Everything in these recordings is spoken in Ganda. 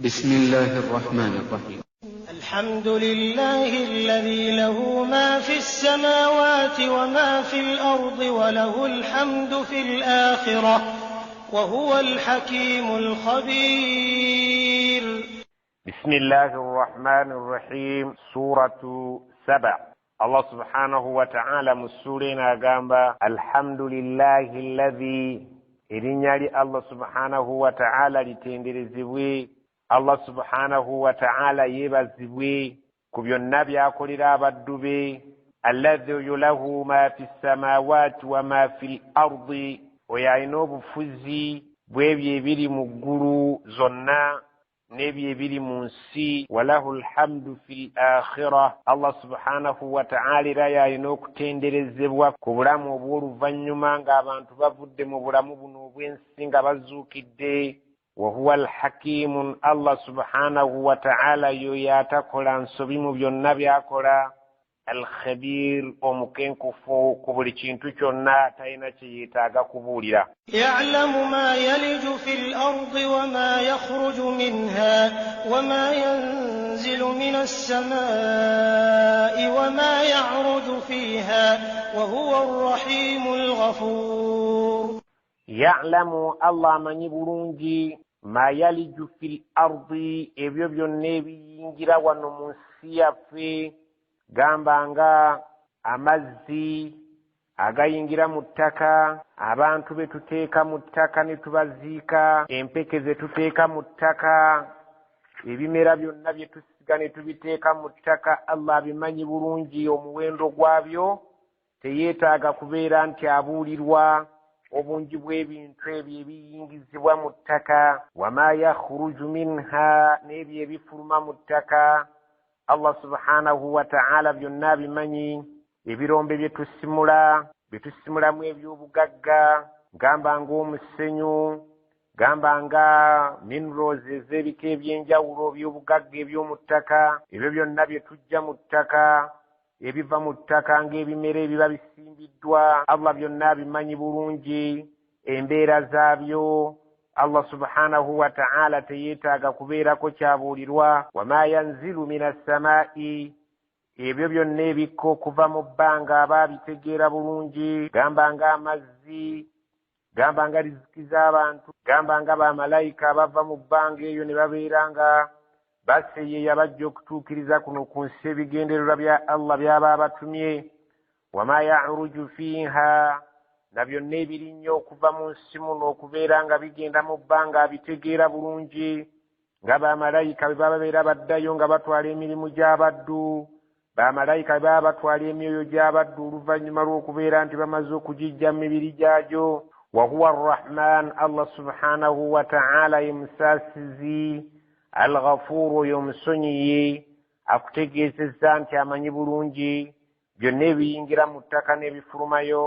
بسم الله الرحمن الرحيم. الحمد لله الذي له ما في السماوات وما في الأرض وله الحمد في الآخرة وهو الحكيم الخبير. بسم الله الرحمن الرحيم. سورة 7. الله سبحانه وتعالى مسورنا قامبا الحمد لله الذي إرنيالي الله سبحانه وتعالى لتندرزبوي الله سبحانه وتعالى يبزبوي كبيو النبي أقول رابدوبي الذي له ما في السماوات وما في الأرض ويعينوب فزي بويبي بيري مقرو زنا نبي بيري منسي وله الحمد في الآخرة. الله سبحانه وتعالى رايا ينوك تندرزبوا كبرام وبورو فانيما غابان تبافد مبرام بنوبين سنغا بزوك الدي وهو الحكيم. الله سبحانه وتعالى ياتاكولا سبيم بيونابي أكولا الخبير ومكين كفو كبري چينتو چونا تاينا چييتاغا كبوليا. يعلم ما يلج في الأرض وما يخرج منها وما ينزل من السماء وما يعرج فيها وهو الرحيم الغفور. يعلم الله من يبرونجي ما يلج في الأرض إبيو بيونيبي ينجرا ونمسيا في gamba nga amazzi agayingira mu ttaka, abantu be tuteeka mu ttaka ne tubaziika, empeke ze tuteeka mu ttaka, ebimera byonna bye tusiga ne tubiteeka mu ttaka. Allah abimanyi bulungi omuwendo gwabyo, teyeetaaga kubeera nti abuulirwa obungi bw'ebintu ebyo ebiyingizibwa mu ttaka. Wama yakhruju minha, n'ebyo ebifuluma mu ttaka Allah subhanahu wa ta'ala byonna bimanyi. Ebirombe byetusimulamu ebyobugagga, gamba ng'omusenyu, gamba nga minerals ez'ebika ebyenjawulo by'obugagga eby'omu ttaka, ebyo byonna bye tujja mu ttaka, ebiva mu ttaka ng'ebimera ebiba bisimbiddwa. Allah byonna bimanyi bulungi embeera zaabyo. Allah subhanahu wa ta'ala teyeetaaga kubeerako kyabuulirwa. Wama yanzilu minas samaa'i, ebyo byonna ebikka okuva mu bbanga aba abitegeera bulungi. Gamba nga amazzi, gamba nga riziki z'abantu, gamba nga bamalayika abava mu bbanga eyo ne babeera nga baseeyeeya bajja okutuukiriza kuno ku nsi ebigendererwa bya Allah by'aba abatumye. Wama ya'ruju fiiha, na byonna ebirinnyo okuva mu nsi muno okubeera nga bigenda mu bbanga abitegeera bulungi. Nga bamalayika bwe baba babeera baddayo nga batwala emirimu gy'abaddu, bamalayika bwe baba batwala emyoyo gy'abaddu oluvannyuma lw'okubeera nti bamaze okugijja mu mibiri gyagyo. Wa huwa arrahman, Allah subhanahu wa ta'ala ye musaasizi, al-ghafuuru oyo omusonyiye, akutegeezezza nti amanyi bulungi byonna ebiyingira mu ttaka n'ebifulumayo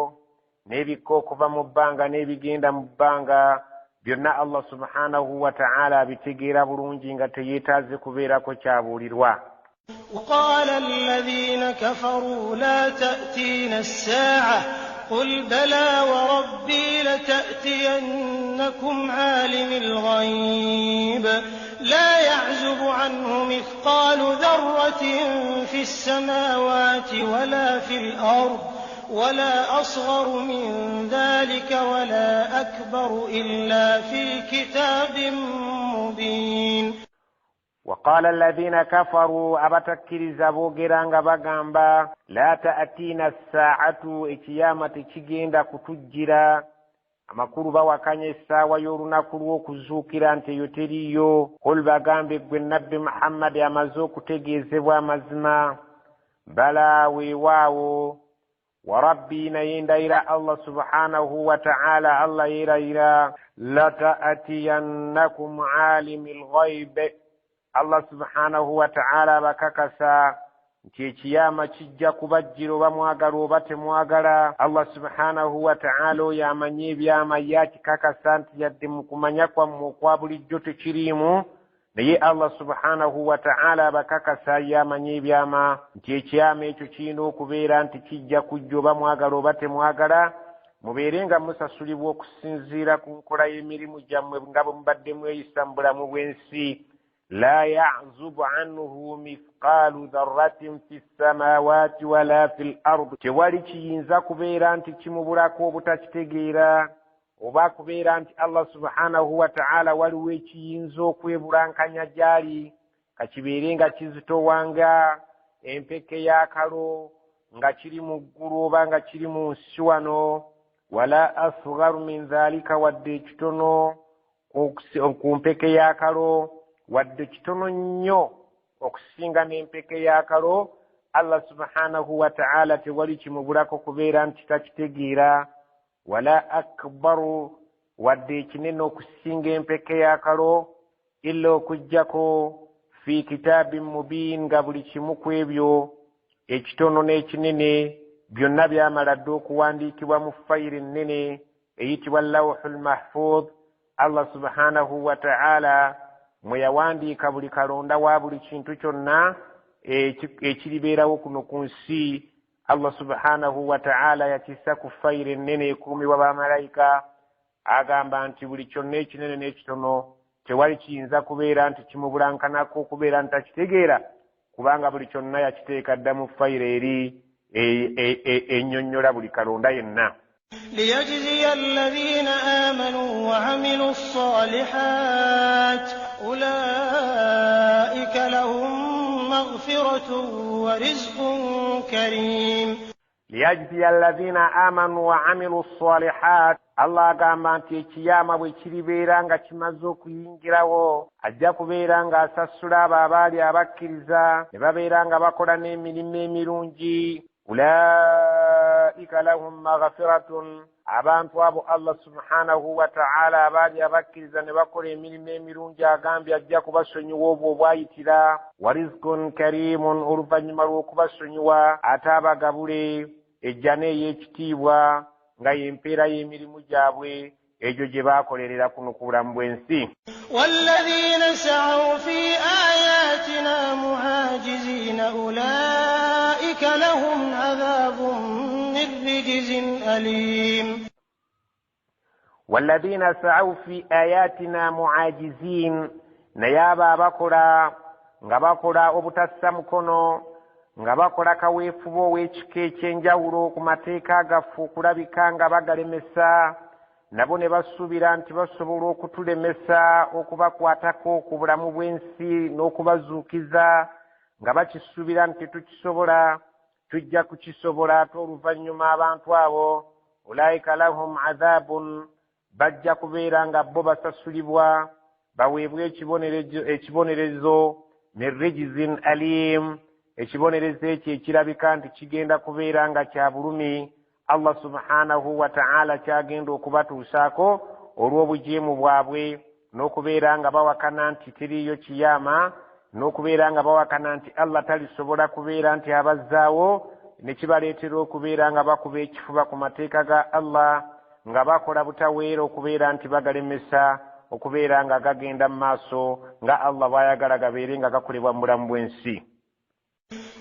n'ebikka okuva mu bbanga n'ebigenda mu bbanga, byonna Allah subhanahu wa ta'ala abitegeera bulungi nga teyeetaaze kubeerako kyabuulirwa. وقال الذين كفروا لا تأتينا الساعة قل بلى وربي لتأتينكم عالم الغيب لا يعزب عنه مثقال ذرة في السماوات ولا في الأرض ولا أصغر من ذلك ولا أكبر إلا في كتاب مبين. وقال الذين كفروا أبتكرز بوغرانغ بغامبا لا تأتينا الساعة إكيامة كيجيندا كتجرا amakulu bawakanya essaawa y'olunaku lw'okuzuukira nti eyo teriyo. Qul bagambe gwe nabbi Muhammad amaze okutegeezebwa amazima. Bala weewaawo, wa rabbi naye ndayira Allah subhanahu wa ta'ala, Allah yeerayira lata'atiyannakum aalimil ghayb. Allah subhanahu wa ta'ala bakakasa nti ekiyama kijja kubajjira oba mwagala oba temwagala. Allah subhanahu wa ta'ala oyo amanyi ebyama yakikakasa nti yadde mu kumanya kwammwe okwa bulijjo tekiriimu, naye Allah subhanahu wa ta'ala bakakasa yamanyi ebyama nti ekiyama ekyo kirina okubeera nti kijja kujja oba mwagala oba temwagala. Mubeere nga musasulibwa okusinziira ku nkola y'emirimu gyammwe nga bwe mubadde mweyisa mu bulamu bw'ensi. لا يعزب عنه مثقال ذرة في السماوات ولا في الأرض tewali kiyinza kubeera nti kimubulako obutakitegeera oba kubeera nti Allah subhanahu wa ta'ala waliwo ekiyinza okwebulankanya gyali kakibeere nga kizitowanga empeke y'akalo nga kiri mu ggulu oba nga kiri mu nsi wano wala asgharu min dhalika wadde ekitono ku mpeke y'akalo wadde kitono nnyo okusinga n'empeke y'akalo Allah subhanahu wa ta'ala tewali kimubulako kubeera nti takitegeera wala akbaru wadde ekinene okusinga empeke y'akalo illa okujjako fi kitaabin mubiin nga buli kimu ku ebyo ekitono n'ekinene byonna byamala dde okuwandiikibwa mu fayiri ennene eyitibwa lawhul mahfuz Allah subhanahu wa ta'ala mwe yawandiika buli kalonda wa buli kintu kyonna ekiribeerawo kuno ku nsi Allah subhanahu wa ta'ala yakissa ku fayiri ennene ekuumibwa bamalayika agamba nti buli kyonna ekinene n'ekitono tewali kiyinza kubeera nti kimubulankanako okubeera nti takitegeera kubanga buli kyonna yakiteeka dda mu fayiri eri ennyonnyola buli kalonda yenna. ليجزي الذين آمنوا وعملوا الصالحات أولئك لهم مغفرة ورزق كريم. ليجزي الذين آمنوا وعملوا الصالحات Allah agamba nti ekiyama bwe kiribeera nga kimaze okuyingirawo ajja kubeera nga asasula abo abaali abakkiriza ne babeera nga bakola n'emirimu emirungi. Ulaika lahum maghfiratun abantu abo Allah subhanahu wa ta'ala abaali abakkiriza ne bakola emirimu emirungi agambye ajja kubasonyiwa obwo obwayitira. Wa rizqun karimun oluvannyuma lw'okubasonyiwa ate abagabule ejjana ey'ekitiibwa nga yempeera y'emirimu gyabwe egyo gye baakolerera kuno ku bulamu bw'ensi. walladhina sa'u fi ayatina muhajizina ulaika lahum adhabun min rijzin alim. walladhina sa'u fi ayatina muhajizin naye abo abakola nga bakola obutassa mukono nga bakola kaweefuba ow'ekika ekyenjawulo ku mateeka gaffe okulabika nga bagalemesa nabo ne basuubira nti basobola okutulemesa okubakwatako ku bulamu bw'ensi n'okubazuukiza nga bakisuubira nti tukisobola tujja kukisobola ate oluvannyuma abantu abo ulaika lahum adhabun bajja kubeera nga bo basasulibwa baweebwa ekibonerezo min rijzin alim ekibonerezo ekyo ekirabika nti kigenda kubeera nga kya bulumi Allah subhanahu wa ta'ala kyagenda okubatuusaako olw'obujeemu bwabwe n'okubeera nga bawakana nti teriiyo kiyama n'okubeera nga bawakana nti Allah talisobola kubeera nti abazzaawo ne kibaleetera okubeera nga bakuba ekifuba ku mateeka ga Allah nga bakola butaweera okubeera nti bagalemesa okubeera nga gagenda mu maaso nga Allah bw'ayagala gabeere nga gakolebwa mu bulamu bw'ensi.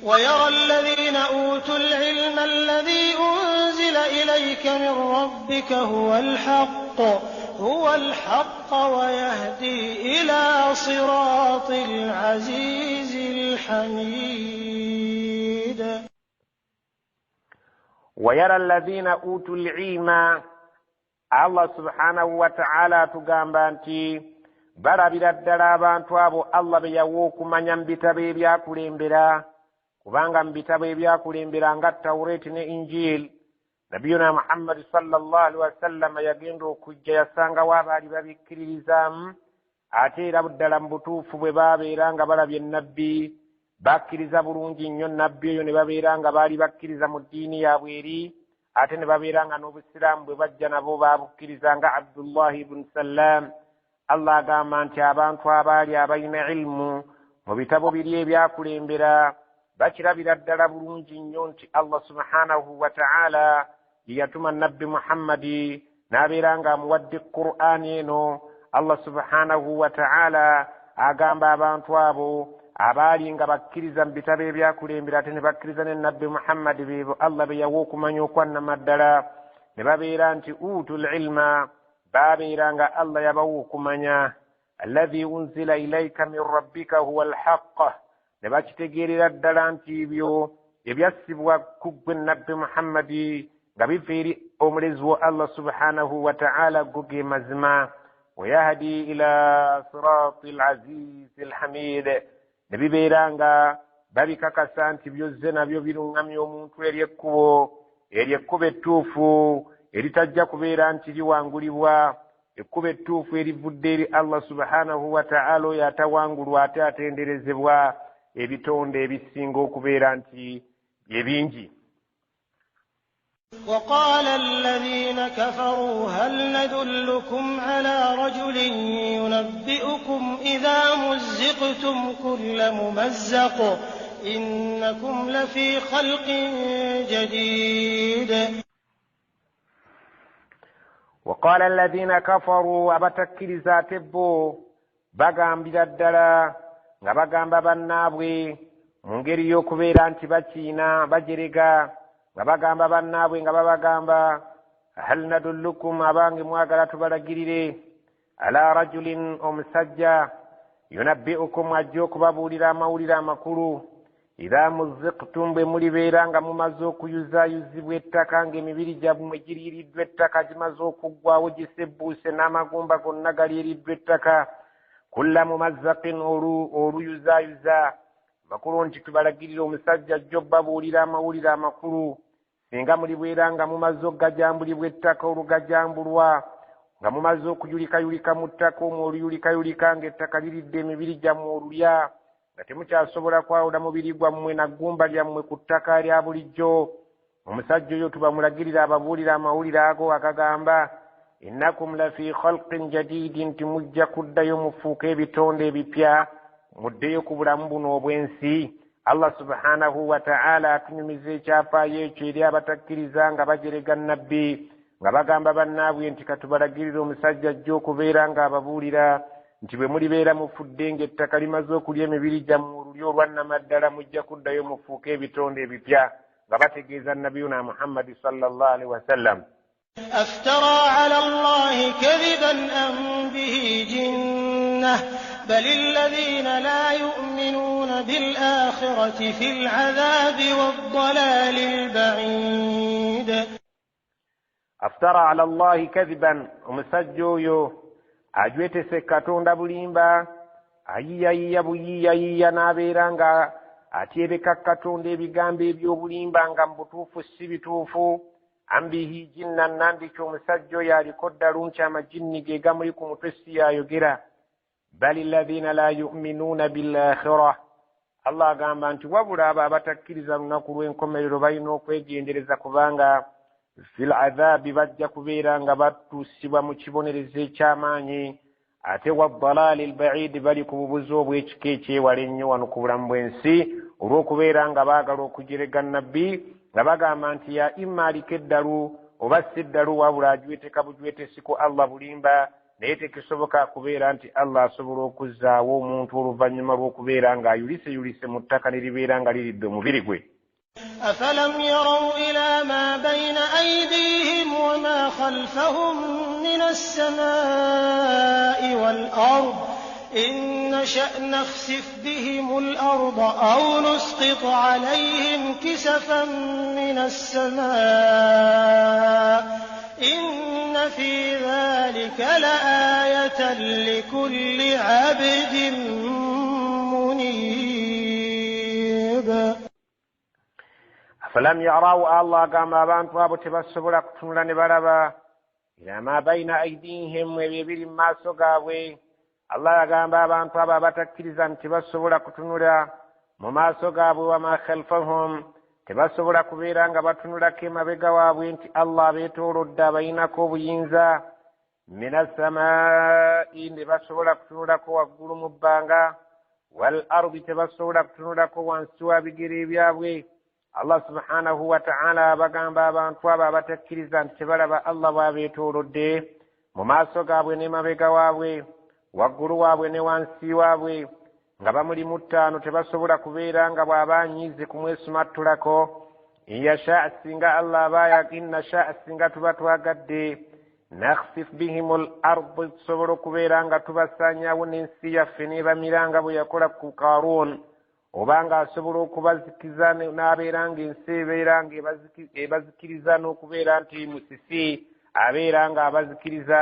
ويرى الذين أوتوا العلم الذي أنزل إليك من ربك هو الحق ويهدي إلى صراط العزيز الحميد. ويرى الذين أوتوا العلم الله سبحانه وتعالى تغامبا nti balabira ddala abantu abo Allah be yawa okumanya mu bitabo ebyakulembera kubanga mu bitabo ebyakulembera nga Tawreeti ne Injil Nabiyuna Muhammad sallallahu alaihi wasallam yagenda okujja yasangawo abaali babikkiririzaamu ate era buddala mu butuufu bwe baabeera nga balabye nnabbi bakkiriza bulungi nnyo nnabbi eyo ne babeera nga baali bakkiriza mu ddiini yaabwe eri ate ne babeera nga n'obusiraamu bwe bajja nabo baabukkiriza nga Abdullahi ibn Salam. Allah agamba nti abantu abaali abalina ilmu mu bitabo biri ebyakulembera bakirabira ddala bulungi nnyo nti Allah subhanahu wa ta'ala yatuma nabbi Muhammadi n'abeera nga amuwadde Qur'ani eno. Allah subhanahu wa ta'ala agamba abantu abo abaali nga bakkiriza mu bitabo ebyakulembera ate ne bakkiriza ne nabbi Muhammadi beebo Allah be yawa okumanya okwannama ddala ne babeera nti utul ilma babeera nga Allah yabawa okumanya alladhi unzila ilayka min rabbika huwa alhaq ne bakitegeerera ddala nti ebyo ebyassibwa ku ggwe nabbi muhammadi nga biva eri omulezi wa allah subhanahu wa ta'ala ge mazima wayahdi ila sirati alazizi alhamid ne bibeera nga babikakasa nti byozze nabyo biruŋŋamya omuntu eryekkubo ettuufu eritajja kubeera nti liwangulibwa ekkubo ettuufu erivudde eri allah subhanahu wa ta'ala oyo atawangulwa ate atenderezebwa ebitonde ebisinga okubeera nti byebingi. وقال الذين كفروا هل ندلكم على رجل ينبئكم إذا مزقتم كل ممزق إنكم لفي خلق جديد. وقال الذين كفروا أبتكرزا تبو bagambira ddala nga bagamba bannaabwe mu ngeri y'okubeera nti bakiina bajerega nga bagamba bannaabwe nga babagamba hal nadullukum abange mwagala tubalagirire ala rajulin omusajja yunabbi'ukum ajja okubabuulira amawulire amakulu idha muziqtum bwe mulibeera nga mumaze okuyuzaayuzibwa ettaka ng'emibiri gyammwe giriiriddwa ettaka gimaze okuggwawo gisebbuuse n'amagumba gonna galiiriddwa ettaka kulla mumazzaqin oluyuzaayuza makulu nti tubalagirira omusajja ajja obbabuulira amawulire amakulu singa mulibeera nga mumaze okugajambulibwa ettaka olugajambulwa nga mumaze okuyulikayulika mu ttaka omwo oluyulikayulika ng'ettaka liridde emibiri gyammwe olulya nga temukyasobola kwawula mubiri gwammwe na ggumba lyammwe ku ttaka lya bulijjo omusajja oyo tubamulagirira ababuulira amawulire ago agagamba innakum lafi khalqin jadidin nti mujja kuddayo mufuuka ebitonde ebipya muddeyo ku bulamu buno obw'ensi. allah subhanahu wa ta'ala atunyumiza ekyafaayo ekyo eri abatakkiriza nga bajerega nabbi nga bagamba bannaabwe nti katubalagirira omusajja ajja okubeera nga ababuulira nti bwe mulibeera mufudde ng'ettaka limaze okulya emibiri gyammwe olulyo olwannamaddala mujja kuddayo mufuuka ebitonde ebipya nga bategeeza nabiyuna muhammadi sallallahu alaihi wasallam. أفترى على الله كذبا أم به جنة بل الذين لا يؤمنون بالآخرة في العذاب والضلال البعيد. أفترى على الله كذبا ومسجويو أجويت سكتون دبليمبا أييا بوييا نابيرانغا أتيبك كتون دي بيغامبي بيو بليمبا مبتوفو السبتوفو ambihi jinna nandi ky'omusajja oyo aliko ddalu nti amajinni ge gamuli ku mutwe si yayogera bali alladhina la yu'minuuna bilakhira allah agamba nti wabula abo abatakkiriza lunaku lw'enkomerero balina okwegendereza kubanga fil adhaabi bajja kubeera nga batuusibwa mu kibonerezo eky'amaanyi ate waddalaali albaidi bali ku bubuzi obw'ekika ekyewala ennyo wano ku bulamu bw'ensi olw'okubeera nga baagala okujerega nabbi nga bagamba nti ya imma aliko eddalu oba si eddalu wabula agiweteka bugwetesi ku allah bulimba naye tekisoboka kubeera nti allah asobola okuzzaawo omuntu oluvannyuma lw'okubeera ng'ayuliseyulise mu ttaka ne libeera nga liridde omubiri gwe. أفلم يروا إلى ما بين أيديهم وما خلفهم من السماء والأرض إن نشأ نخسف بهم الأرض أو نسقط عليهم كسفا من السماء إن في ذلك لآية لكل عبد منيب. فلم يروا الله كما بانت وابو تبسبوا لكتنون نبربا إلى ما بين أيديهم ويبير ما سقاوي allah agamba abantu abo abatakkiriza nti tebasobola kutunula mu maaso gaabwe wama khalfahum tebasobola kubeera nga batunulako emabega waabwe nti allah abeetoolodde abayinako obuyinza min assamaa'i ne basobola kutunulako waggulu mu bbanga wal ardi tebasobola kutunulako wansi wa bigere byabwe. allah subhanahu wa ta'ala bagamba abantu abo abatakkiriza nti tebalaba allah bw'abeetoolodde mu maaso gaabwe n'emabega waabwe waggulu waabwe ne wansi waabwe nga bamuli mu ttaano tebasobola kubeera nga bw'aba anyiize kumwesumattulako. inyasha singa allah abaya inna sha singa tuba twagadde nakhsif bihimul ard tusobole okubeera nga tubasaanyawo n'ensi yaffe n'ebamiranga bwe yakola ku Qaaruun obanga asobola okubazikiza n'abeera nga ensi ebeera nga ebazikiriza n'okubeera nti musisi abeera nga abazikiriza.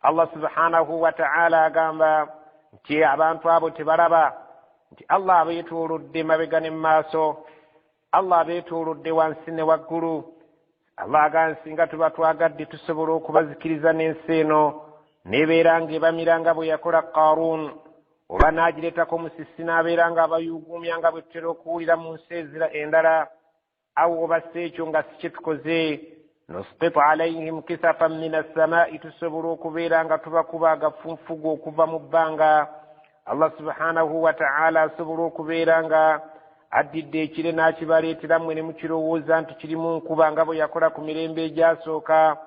Allah subhanahu wa ta'ala agamba nti abantu abo tebalaba nti Allah abeetoolodde mabega ne maaso, Allah abeetoolodde wansi ne waggulu. Allah agamba singa tuba twagadde tusobola okubazikiriza n'ensi eno n'ebeera nga ebamiranga bwe yakola Qaaruun oba n'agireetako musisi n'abeera nga abayuuguumya nga bwe tutera okuwulira mu nsi endala, awo oba si ekyo nga si kye tukoze nusqit alayhim kisafan min assamaa'i tusobola okubeera nga tubakuba agafunfugu okuva mu bbanga. Allah subhanahu wa ta'ala asobola okubeera nga addidde ekire n'akibaleetera mmwe ne mukirowooza nti kirimu nkuba nga bwe yakola ku mirembe egyasooka.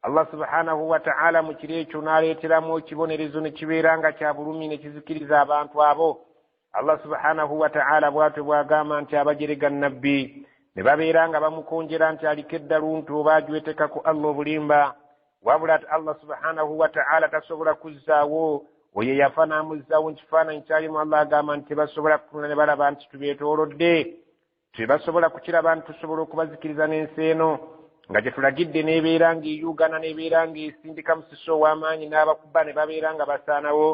Allah subhanahu wa ta'ala mu kiro ekyo n'aleeteramu ekibonerezo ne kibeera nga kya bulumi ne kizikiriza abantu abo. Allah subhanahu wa ta'ala bw'atyo bw'agamba nti abajerega nnabbi ne babeera nga bamukonjera nti aliko eddaluntu oba ajweteka ku Allah obulimba, wabula Allah subhanahu wa ta'ala tasobola kuzzaawo oyo yafa n'amuzzaawo mu kifaananyi kyalimu. Allah agamba nti tebasobola kutunula ne balaba nti tubeetoolodde, tebasobola kukiraba nti tusobola okubazikiriza n'ensi eno nga gye tulagidde n'ebeera ng'eyuugana n'ebeera ng'esindika musiso ow'amaanyi n'abakuba ne babeera nga basaanawo,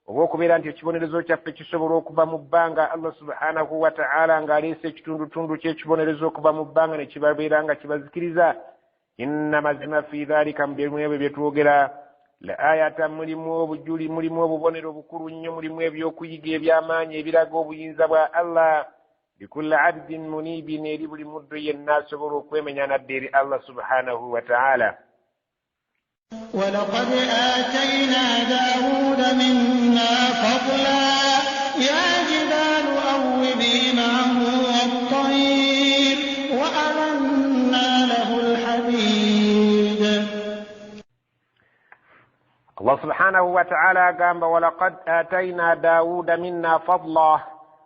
oba okubeera nti ekibonerezo kyaffe kisobola okuva mu bbanga. Allah subhanahu wa ta'ala ng'aleese ekitundutundu ky'ekibonerezo okuva mu bbanga ne kibabeera nga kibazikiriza. Inna mazima fi dhalika mu byemu ebyo bye twogera la ayatan mulimu obujuli, mulimu obubonero bukulu nnyo, mulimu ebyokuyiga eby'amaanyi ebiraga obuyinza bwa Allah likulli abdin munibin eri buli muddu yenna asobola okwemenya nadde eri Allah subhanahu wa ta'ala. ولقد آتينا داود منا فضلا يا جبال أوبي معه والطير وألنا له الحديد. الله سبحانه وتعالى قام ولقد آتينا داود منا فضلا.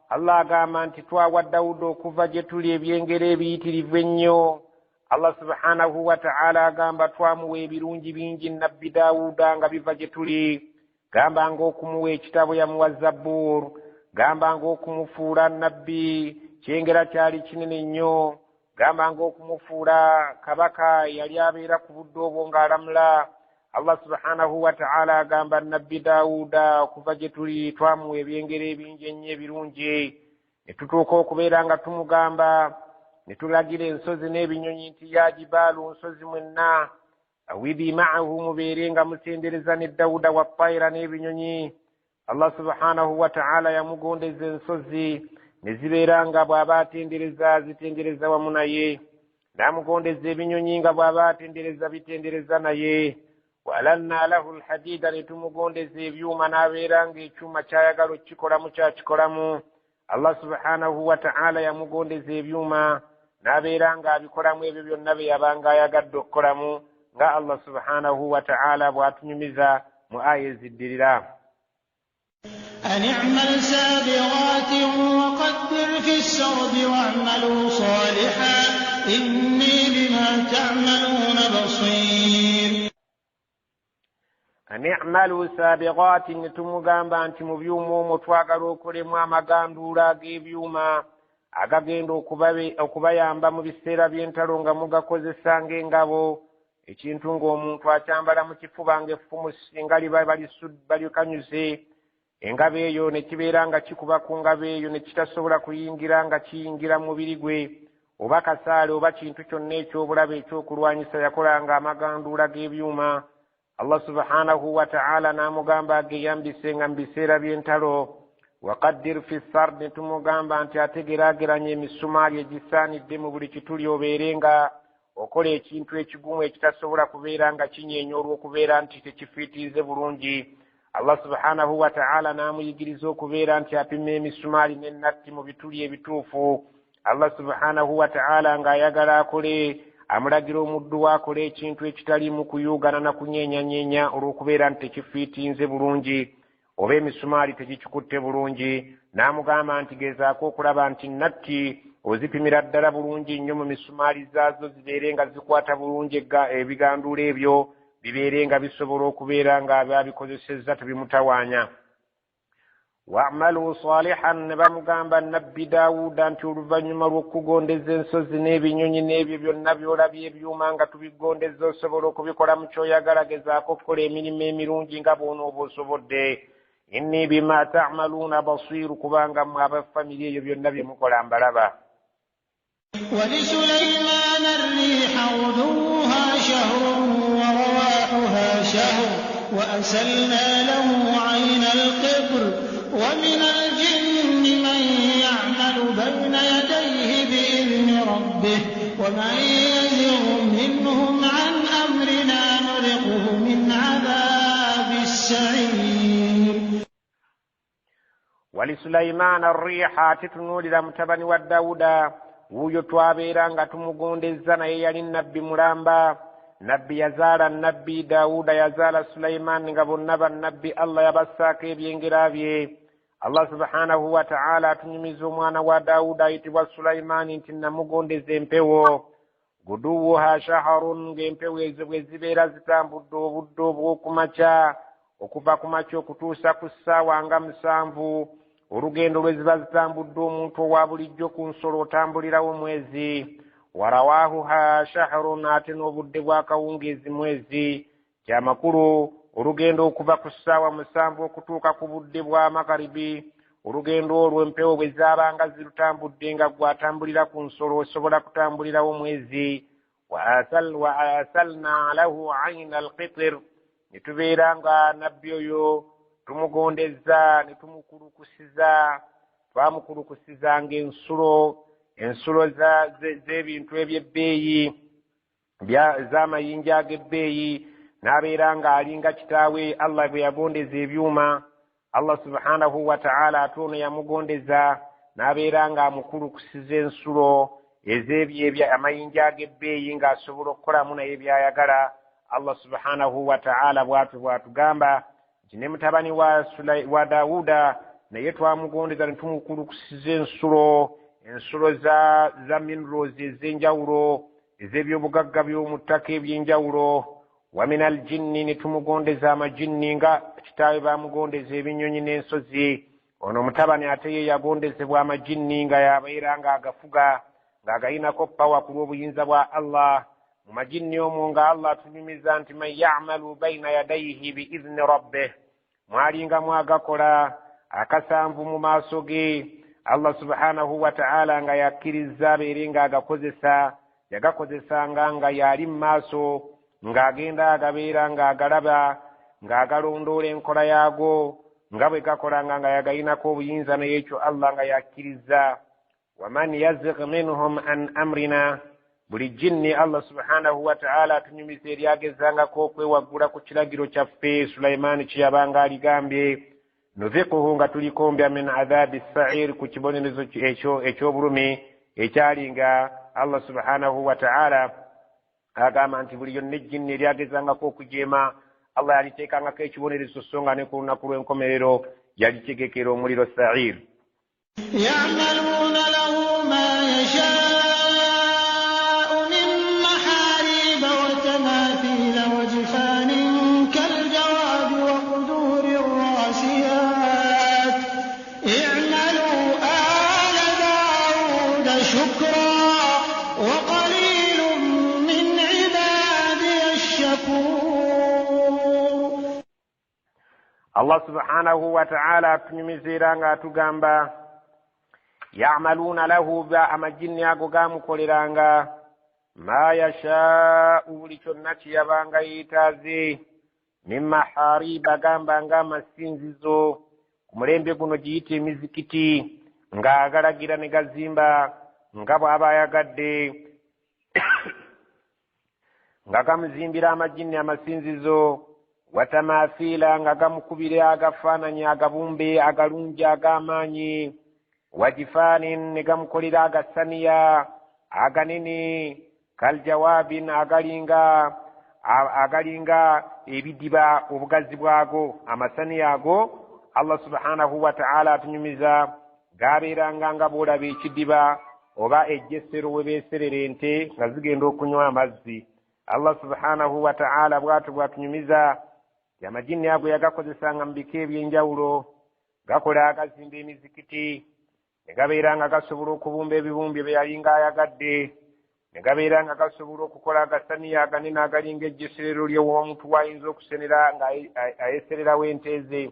Allah agamba nti twawa Dawudi okuva gye tuli ebyengero ebiyitirivu ennyo. Allah subhanahu wa ta'ala agamba twamuwa ebirungi bingi nabbi Daawuda nga biva gye tuli. Gamba ng'okumuwa ekitabo yamuwa Zabbuur, gamba ng'okumufuula nabbi kyengera kyali kinene nnyo, gamba ng'okumufuula kabaka yali abeera ku budde obwo ng'alamula. Allah subhanahu wa ta'ala agamba nabbi Daawuda okuva gye tuli twamuwa ebyengero ebingi ennyo ebirungi, ne tutuuka okubeera nga tumugamba ne tulagira ensozi n'ebinyonyi nti ya jibaalu nsozi mwenna awibi ma'ahu mubeere nga mutendereza ne Dawuda wa ttayira n'ebinyonyi. Allah subhanahu wa ta'ala yamugondeza ensozi ne zibeera nga bw'aba atendereza zitendereza wamu naye, n'amugondeza ebinyonyi nga bw'aba atendereza bitendereza naye. Walanna lahu alhadida ne tumugondeza ebyuma n'abeera ng'ekyuma kyayagala okikolamu kyakikolamu. Allah subhanahu wa ta'ala yamugondeza ebyuma n'abeera ng'abikolamu ebyo byonna bye yabanga ayagadde okukolamu, nga Allah subhanahu wa ta'ala bw'atunyumiza mu aya eziddirira. أن اعمل سابغات وقدر في السرد واعملوا صالحا إني بما تعملون بصير. أن اعملوا سابغات tumugamba nti mu byuma omwo twagala okolemu amaganduula ag'ebyuma agagenda okubayamba mu biseera by'entalo nga mugakozesa ng'engabo, ekintu ng'omuntu akyambala mu kifuba ng'effumu singa liba balikanyuze, engabo eyo ne kibeera nga kikuba ku ngabo eyo ne kitasobola kuyingira nga kiyingira mu mubiri gwe, oba kasaale oba kintu kyonna eky'obulabe ekyokulwanyisa yakolanga amaganduula g'ebyuma. Allah subhanahu wa ta'ala n'amugamba ageyambise nga mu biseera by'entalo. Waqaddir fi sard ne tumugamba nti ategeraageranya emisumaali egisaanidde mu buli kituli obeere nga okola ekintu ekigumu ekitasobola kubeera nga kinyeenya olw'okubeera nti tekifiitiize bulungi. Allah subhanahu wa ta'ala n'amuyigiriza okubeera nti apima emisumaali n'ennatti mu bituli ebituufu. Allah subhanahu wa ta'ala ng'ayagala akole amulagira omuddu waakole ekintu ekitalimu kuyuugana na kunyeenyanyeenya olw'okubeera nti tekifiitinze bulungi oba emisumaali tegikikutte bulungi, n'amugamba nti gezaako okulaba nti natti ozipimira ddala bulungi nnyo mu misumaali zaazo zibeere nga zikwata bulungi ebiganduula ebyo bibeere nga bisobola okubeera nga babikozesezza tebimutawaanya. wa'malu salihan, ne bamugamba nabbi Daawuda nti oluvannyuma lw'okugondeza ensozi n'ebinyonyi n'ebyo byonna by'olabye ebyuma nga tubigondeza osobola okubikola mu kyoyagala, gezaako okukola emirimu emirungi nga bw'onooba osobodde. inni bima ta'maluuna basiiru, kubanga mmwe abafamiri eyo byonna bye mukola mbalaba. ولسليمان الريح غدوها شهر ورواحها شهر وأسلنا له عين القطر ومن الجن من يعمل بين يديه بإذن ربه ومن يزغ منهم عن أمرنا نذقه من عذاب السعير. ولسليمان الريح تتنولira mutabani wa Daawuda wuyo twabeera nga tumugondeza, naye yali nabbi mulamba. nabbi yazaala nabbi Daawuda, yazaala Sulaimaani, nga bonna bannabbi Allah yabassaako ebyengera bye. Allah subhanahu wa ta'ala atunyumiza omwana wa Daawuda ayitibwa Sulaimaani nti namugondeza empewo. guduwuha shaharun, ng'empewo ezo bwe zibeera zitambudde obudde obw'okumakya, okuva ku makya okutuusa ku ssaawa nga 7. olugendo lwe ziba zitambudde omuntu owa bulijjo ku nsolo otambulirawo mwezi. warawahuha shahrun, ate n'obudde bw'akawungeezi mwezi. kyamakulu olugendo okuva ku ssaawa 7 okutuuka ku budde bwa makaribi. olugendo olwo empewo bwe zaabanga zirutambudde nga gwatambulira ku nsolo osobola kutambulirawo mwezi. wa asalna lahu ayna alqitr, ne tubeera nga nabbi oyo tumugondeza ne tumukulukusiza. twamukulukusizanga ensulo z'ebintu eby'ebbeeyi z'amayinja ag'ebbeeyi, n'abeera nga alinga kitaawe Allah bwe yagondeza ebyuma. Allah subhanahu wa ta'ala ate ono yamugondeza n'abeera nga amukulukusiza ensulo amayinja ag'ebbeeyi ng'asobola okukolamu naye byayagala. Allah subhanahu wa ta'ala bw'atugamba nti ne mutabani wa Daawuda naye twamugondeza ne tumukulukusiza ensulo za minerals ez'enjawulo, ez'ebyobugagga by'omu ttaka eby'enjawulo. wa min aljinni, ne tumugondeza amajinni nga kitaawe baamugondeza ebinyonyi n'ensozi. ono mutabani ate ye yagondezebwa amajinni nga yabeera nga agafuga, ng'agayinako pawa ku lw'obuyinza bwa Allah. mu majinni omwo nga Allah atunyumiza nti man ya'malu bayna yadayhi biidhni rabbih, mwalingamu agakola akasanvu mu maaso ge. Allah subhanahu wa ta'ala nga yakkiriza abeere nga yagakozesanga nga yali mu maaso, ng'agenda agabeera ng'agalaba, ng'agalondoola enkola yaago nga bwe gakolanga nga yagayinako obuyinza, naye ekyo Allah nga yakkiriza. waman yazigh minhum an amrina, buli jinni Allah subhanahu wa ta'ala atunyumiza eryagezangako okwewaggula ku kiragiro kyaffe Sulaimaani kye yabanga aligambye. nudhiquhu, nga tulikombya min adhabi sa'ir, ku kibonerezo eky'obulumi ekyalinga. Allah subhanahu wa ta'ala agamba nti buli yonna ejjinni eryagezangako okujeema Allah yaliteekangako ekibonerezo, so nga ne ku lunaku lw'enkomerero yalitegekera omuliro sa'ir. ya'maluuna lahu ma yashaa'u min mahariba wa tamathila wa jifanin kaljawabi wa quduri rasiyat. i'malu ala Daawuda shukra wa qalilun min ibadiya ash-shakur. Allah subhanahu wa ta'ala atunyumiza nga atugamba ya'maluuna lahu, amajinni ago gaamukoleranga ma yashaa'u, buli kyonna kye yabanga yeetaaze. min mahariba, gamba nga amasinzizo, ku mulembe guno giyita emizikiti, ng'agalagira ne gazimba nga bw'aba ayagadde nga gamuzimbira amajinni amasinzizo. watamathila, nga gamukubira agafaananyi agabumbe agalungi ag'amaanyi. wajifanin, ne gamukolera agasaniya aganene. kaljawabin, agalinga ebidiba obugazi bwago. amasaniya ago Allah subhanahu wa ta'ala atunyumiza gabeeranga nga bw'olaba ekidiba oba ejjessero we beeserera ente nga zigenda okunywa amazzi. Allah subhanahu wa ta'ala bw'atyo bw'atunyumiza amajini ago yagakozesanga mu bika eby'enjawulo, gakola agazimba emizikiti, ne gabeera nga gasobola okubumba ebibumbi bye yalinga ayagadde, ne gabeera nga gasobola okukola agasaniya aganene agalinga ejjeserero ly'omuntu wayinza okusenera nga ayesererawo ente ze.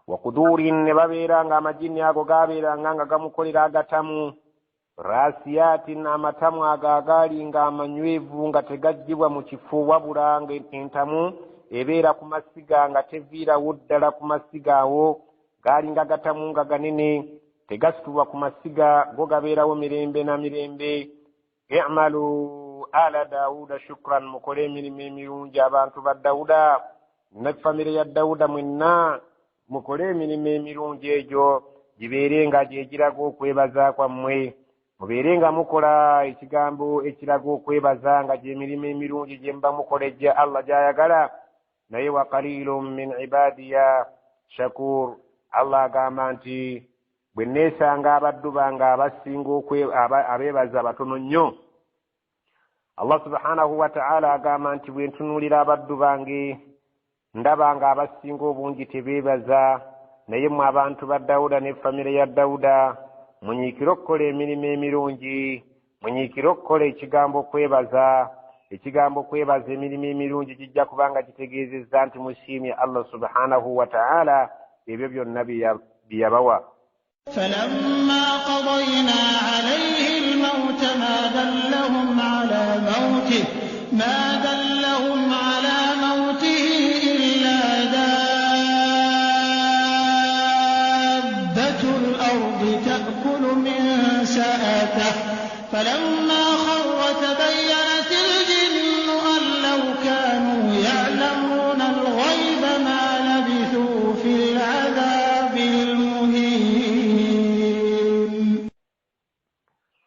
Wakuduurin, ne babeera nga amajini ago gabeeranga nga gamukolera agatamu, rasiyatin, amatamu ago agaalinga amanywevu nga tegaggyibwa mu kifo wabula nga entamu ebeera ku masiga nga teviirawo ddala ku masiga awo, gaalinga gatamu nga ganene tegasitulwa ku masiga, go gabeerawo mirembe na mirembe. I'malu ala Daawuda shukran, mukole emirimu emirungi abantu ba Daawuda ne famire ya Daawuda mwenna mukole emirimu emirungi egyo gibeere nga gyegiraga okwebaza kwammwe, mubeere nga mukola ekigambo ekiraga okwebaza nga gy'emirimu emirungi gye muba mukola ejja Allah gy'ayagala. Naye wa qalilun min ibadiya shakur, Allah agamba nti bwe neesanga abaddu bange abasinga abeebaza batono nnyo. Allah subhanahu wa ta'ala agamba nti bwe ntunuulira abaddu bange ndaba nga abasinga obungi tebeebaza. Naye mmwe abantu ba Dawuda ne famire ya Dawuda munyiikire okukola emirimu emirungi, munyiikire okukola ekigambo kwebaza. Ekigambo kwebaza emirimu emirungi kijja kubanga kitegeezezza nti musiimye Allah subhanahu wa ta'ala ebyo byonna bye yabawa. فلما قضينا عليه الموت ما دلهم على موته إلا دابة الأرض تأكل من سأته فلما خر تبينت الجن أن لو كانوا يعلمون الغيب ما لبثوا في العذاب المهين.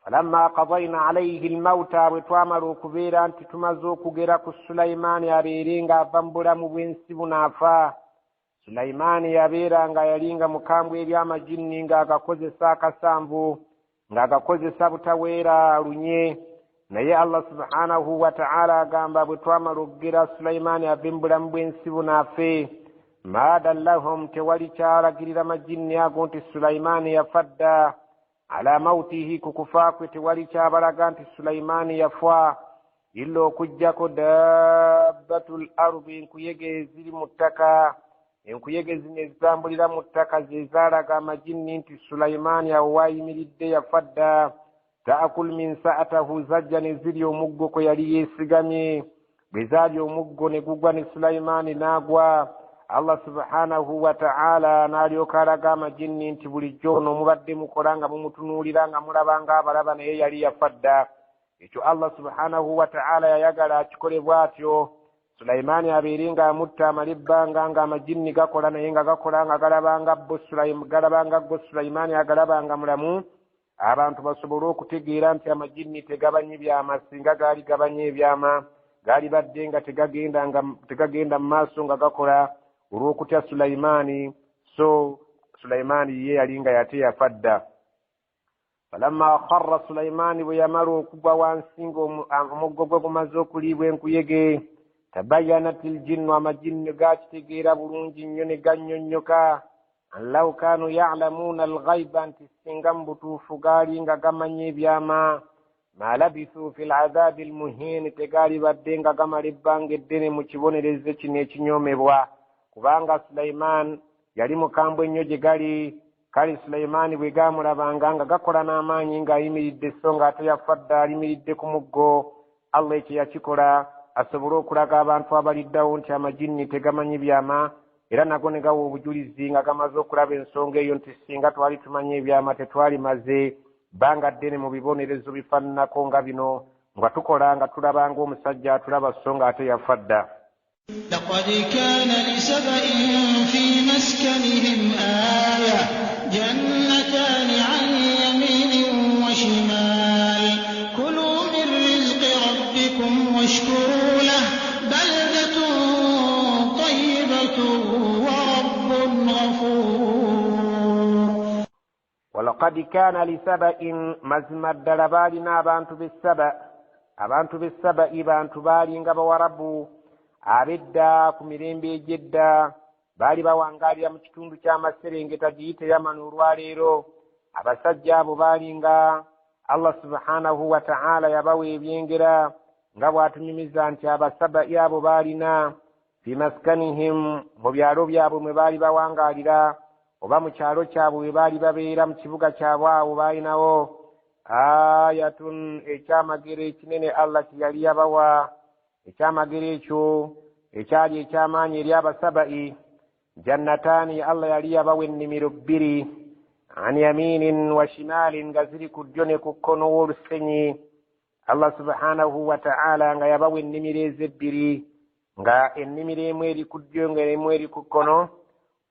فلما قضينا عليه الموت bwetwamala okubeera nti tumaze okugera ku Sulaimaani abeere nga ava mu bulamu bw'ensi bunaafa. Sulaimaani yabeera nga yalinga mukambwe eby'amajini ng'agakozesa akasanvu, ng'agakozesa butaweera lunye. Naye Allah subhanahu wa ta'ala agamba bwe twamala okugera Sulaimaani ave mu bulamu bw'ensi bunaafe, ma dallahum, tewali kyalagirira majini ago nti Sulaimaani yafadda, ala mautihi, ku kufa kwe tewali kyabalaga nti Sulaimaani yafa, illa okujjako dabbatul ardi, enkuyege eziri mu ttaka. Enkuyege zino ezitambulira mu ttaka ze zaalaga amajini nti Sulaimaani awo waayimiridde yafadda. Taakul min sa'atahu, zajja ne zirya omuggo kwe yali yeesigamye. Bwe zaalya omuggo ne gugwa ne Sulaimaani n'agwa. Allah subhanahu wa ta'ala n'alyoka alaga amajini nti bulijjo ono mubadde mukola nga mumutunuulira nga mulaba ng'abalaba, naye yali yafadda. Ekyo Allah subhanahu wa ta'ala yayagala akikole bw'atyo. Sulaimaani abeere ng'amutta amala ebbanga ng'amajini gakola, naye nga gakola nga galabanga go Sulaimaani agalabanga mulamu. Abantu basobole okutegeera nti amajini tegabanye byama, singa gaali gabanye ebyama gaali badde nga tegagenda mu maaso nga gakola olw'okutya Sulaimaani. So Sulaimaani ye yali nga yate yafadda. Falamma kharra Sulaimaani, bwe yamala okugwa wansi ng'omuggo gwe gumaze okuliibwa enkuyege, tabayyanatil jinnu, amajini gaakitegeera bulungi nnyo ne gannyonnyoka, law kaanu ya'lamuuna al-ghayba, nti singa mu butuufu gaali nga gamanya ebyama, ma labithuu fil adhaabi al-muhiin, tegaali badde nga gamala ebbanga eddene mu kibonerezo kino ekinyoomebwa. Kubanga Sulaimaan yali mukambwe nnyo gye gali. Kale Sulaimaani bwe gaamulabanga nga gakola n'amaanyi ng'ayimiridde, so ng'ate yafadda ayimiridde ku muggo, Allah ekyo yakikola asobole okulaga abantu abaliddawo nti amajini tegamanyi byama, era nago ne gawa obujulizi nga gamaze okulaba ensonga eyo nti singa twali tumanye ebyama tetwali maze bbanga ddene mu bibonerezo bifaananako nga bino nga tukola nga tulaba ng'omusajja atulaba, so ng'ate yafadda. لقد كان لسبإ في مسكنهم آية جنتان عن يمين وشمال كلوا من رزق ربكم واشكروا له بلدة طيبة ورب غفور. walaqad kana lisaba'in mazima ddala baalina abantu b'essaba'i bantu baalinga bawarabu ab'edda ku mirembe egy'edda baali bawangaalira mu kitundu ky'amaserengeta giyite yamani olwaleero. Abasajja abo baalinga Allah subhanahu wa ta'ala yabawa ebyengera nga bw'atunyumiza nti abasaba'i abo baalina fi maskanihim mu byalo byabwe mwe baali bawangaalira oba mu kyalo kyabwe bwe baali babeera mu kibuga kyabwe awo baalinawo ayatun ekyamagero ekinene Allah kye yali yabawa. Ekyamagero ekyo ekyali ekyamaanyi eri abasaba'i, jannataani Allah yali yabawa ennimiro bbiri an yaminin wa shimalin nga ziri ku ddyo ne ku kkono w'olusenyi. Allah subhanahu wa ta'ala nga yabawa ennimiro ezebbiri, nga ennimiro emu eri ku ddyo nga emu eri ku kkono,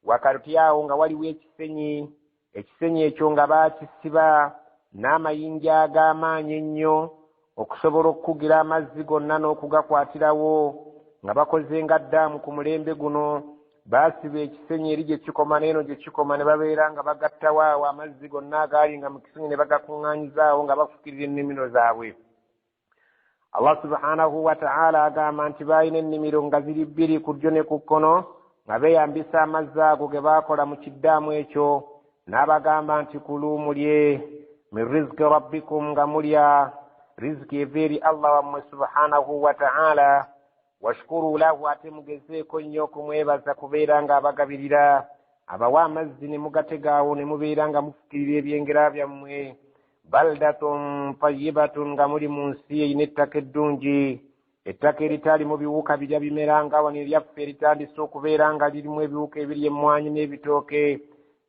wakati awo nga waliwo ekisenyi. Ekisenyi ekyo nga baakisiba n'amayinja ag'amaanyi ennyo okusobola okukugira amazzi gonna n'okugakwatirawo, nga bakoze nga ddaamu ku mulembe guno. Baasiba ekisenyi eri gye kikoma n'eno gye kikoma ne babeera nga bagattawo awo amazzi gonna agaali nga mu kisenyi ne bagakuŋŋaanyizaawo nga bafukirira ennimiro zaabwe. Allah subhanahu wa ta'ala agamba nti baalina ennimiro nga ziri bbiri ku ddyo ne ku kkono, nga beeyambisa amazzi ago ge baakola mu kiddaamu ekyo. N'abagamba nti kulu mulye min riziki rabbikum, nga mulya riziki eva eri Allah wammwe subhanahu wa ta'ala, washukuru lahu, ate mugezeeko nnyo okumwebaza kubeera nga abagabirira. Abawa amazzi ne mugategaawo ne mubeera nga mufukirira ebyengera byammwe. Baldatun tayyibatun, nga muli mu nsi eyina ettaka eddungi, ettaka eritali mu biwuka birya bimera nga wano eryaffe eritandise okubeera nga lirimu ebiwuka ebiri emmwanyi n'ebitooke.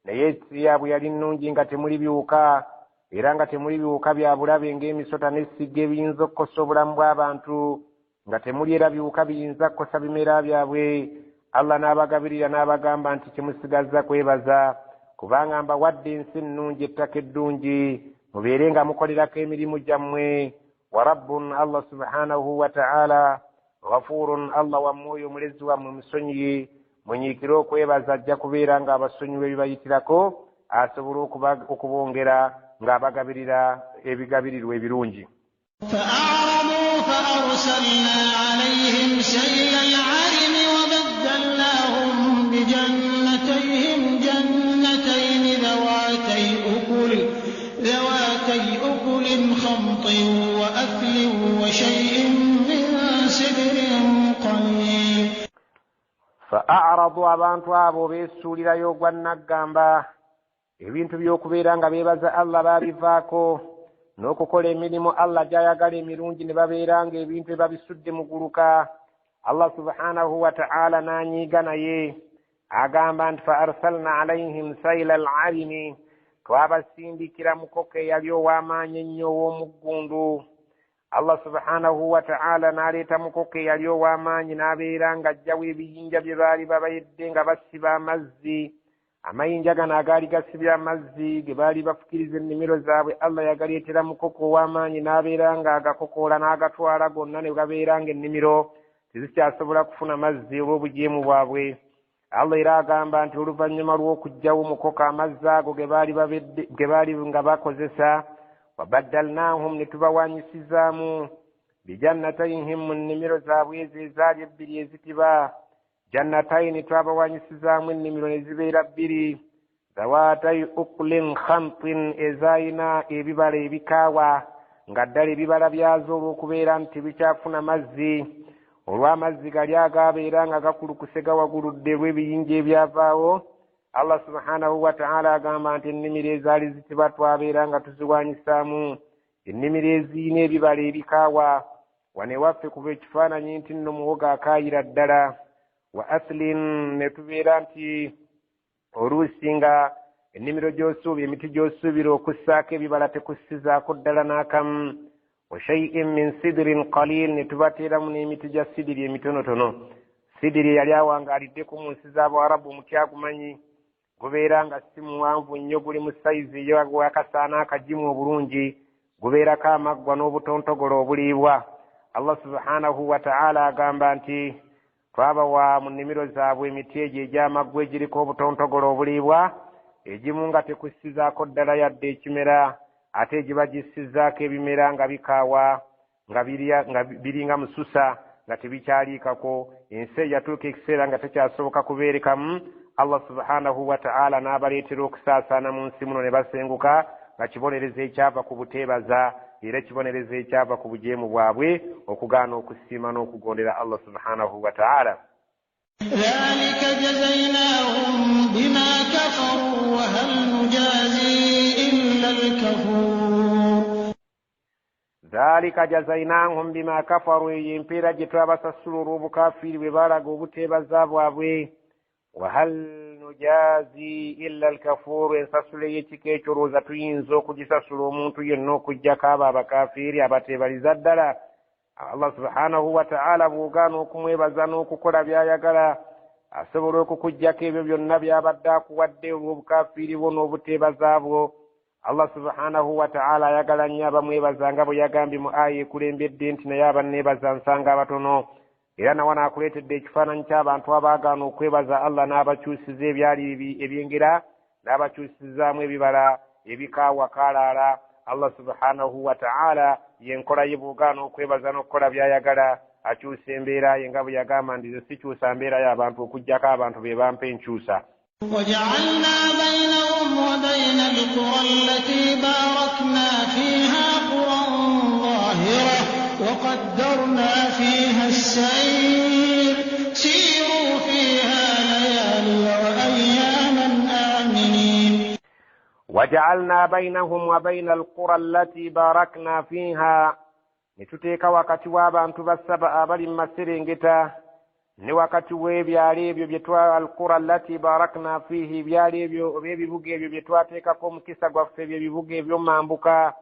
Naye ensi yaabwe yali nnungi nga temuli biwuka, era nga temuli biwuka bya bulabe ng'emisota n'essiga ebiyinza okukosa obulamu bw'abantu, nga temuli era biwuka biyinza kukosa bimera byabwe. Allah n'abagabirira n'abagamba nti kyemusigazza kwebaza, kubanga mbawadde ensi ennungi, ettaka eddungi, mubeere nga mukolerako emirimu gyammwe. Wa rabbun, Allah subhanahu wa ta'ala, ghafurun, Allah wammwe omulezi wammwe musonyiye, munyiikire okwebaza, ajja kubeera nga abasonyiwa ebibayitirako, asobola okubongera ng'abagabirira ebigabirirwa ebirungi. فأعرضوا فأرسلنا عليهم سيل العرم وبدلناهم بجنتيهم جنتين ذواتي أكل خمط وأثل وشيء من سدر قليل. فأعرضوا abantu abo beesuulirayo ogwa naggamba, ebintu by'okubeera nga beebaza Allah baabivaako, n'okukola emirimu Allah gy'ayagala emirungi ne babeera nga ebintu ebabisudde mu guluka. Allah subhanahu wa ta'ala n'anyiiga naye, agamba nti fa arsalna alayhim sayla al-arimi, twabasindikira mukoko eyali ow'amaanyi ennyo ow'omuggundu. Allah subhanahu wa ta'ala n'aleeta mukoko eyali ow'amaanyi n'abeera nga ajjawo ebiyinja bye baali babayedde nga basiba amazzi. Amayinja gano agaali gasibya amazzi ge baali bafukiriza ennimiro zaabwe, Allah yagaleetera mukoko ow'amaanyi n'abeera nga agakokoola n'agatwala gonna ne gabeera nga ennimiro tezikyasobola kufuna mazzi olw'obujeemu bwabwe. Allah era agamba nti oluvannyuma lw'okuggyawo mukoko amazzi ago ge baali nga bakozesa, wabaddalnaahum, ne tubawanyisizaamu bijannatayhim, mu nnimiro zaabwe ezo ezaali ebbiri ezitiba. Jannatayini twabawanyisizaamu ennimiro ne zibeera bbiri, zawatayi ukulin khamtin, ezayina ebibala ebikaawa, nga ddala ebibala byazo olw'okubeera nti bikyafuna mazzi, olw'amazzi gali agaabeera nga gakulukuse gawaguludde lw'ebiyinja ebyavaawo. Allah subhanahu wa ta'ala agamba nti ennimiro ezaali zitiba twabeera nga tuziwanyisaamu ennimiro eziyina ebibala ebikaawa. Wane waffe kuba ekifaananyi nti nno muwogo akaayira ddala. Wa aslin, ne tubeera nti oluusi nga ennimiro gy'osuubira, emiti gy'osuubira okussaako ebibala tekussizaako ddala n'akamu. Wa shay'in min sidirin qalil, ne tubateeramu n'emiti gya sidiri emitonotono. Sidiri yali awangaaliddeku mu nsi z'Abawarabu, omuti agumanyi, gubeera nga si muwanvu nnyo, guli mu sayizi ey'akasaana akagimu obulungi, gubeerako amaggwa n'obutontogolo obuliibwa. Allah subhanahu wa ta'ala agamba nti twabawa mu nnimiro zaabwe emiti egyo egy'amaggwa egiriko obutontogolo obuliibwa, egimu nga tekussizaako ddala yadde ekimera ate egiba gissizzaako ebimera nga bikaawa nga biringa mususa nga tebikyaliikako ensi eyatuuka ekiseera nga tekyasoboka kubeerekamu Allah subhanahu wa ta'ala n'abaleetera okusaasaana mu nsi muno ne basenguka nga kibonereza ekyava ku buteebaza era kibonereza ekyava ku bujeemu bwabwe okugaana okusiima n'okugondera Allah subhanahu wa ta'ala. ذلك جزيناهم بما كفروا وهل نجازي إلا الكفور. ذلك جزيناهم بما كفروا يمبيرا جتوابا سسلوا بكافر ببارك وبتيبازا بوابwe وهل نجازي إلا الكفور ensasule y'ekikeekyolooza tuyinza okugisasula omuntu yenna okuggyako abo abakafiiri abateebaliza ddala. Allah subhanahu wa ta'ala bw'ogaana okumwebaza n'okukola by'ayagala asobola okukuggyako ebyo byonna by'abadde akuwadde olw'obukafiiri bwo n'obuteebaza bwo. Allah subhanahu wa ta'ala ayagala nnyo abamwebaza nga bwe yagambye mu aya ekulembedde nti naye abanneebaza nsanga abatono. Era nawe n'akuleetedde ekifaananyi ky'abantu abaagaana okwebaza Allah n'abakyusiza ebyali ebyengera n'abakyusizaamu ebibala ebikaawa kaalaala. Allah subhanahu wa ta'ala yenkola ye bw'ogaana okwebaza n'okukola by'ayagala akyusa embeera ye nga bwe yagamba nti sikyusa mbeera y'abantu okuggyako abantu be bampa enkyusa. وجعلنا بينهم وبين القرى التي باركنا فيها قرى ظاهرة وقدرنا فيها السير سيروا فيها ليالي وأياما آمنين. وجعلنا بينهم وبين القرى التي باركنا فيها نتوتيك wakati w'abantu basaba abali mu maserengeta ne wakati w'ebyalo ebyo bye alqura allati barakna fihi ebyalo ebyo oba ebibuga ebyo bye twateekako omukisa gwaffe ebyo ebibuga eby'omambuka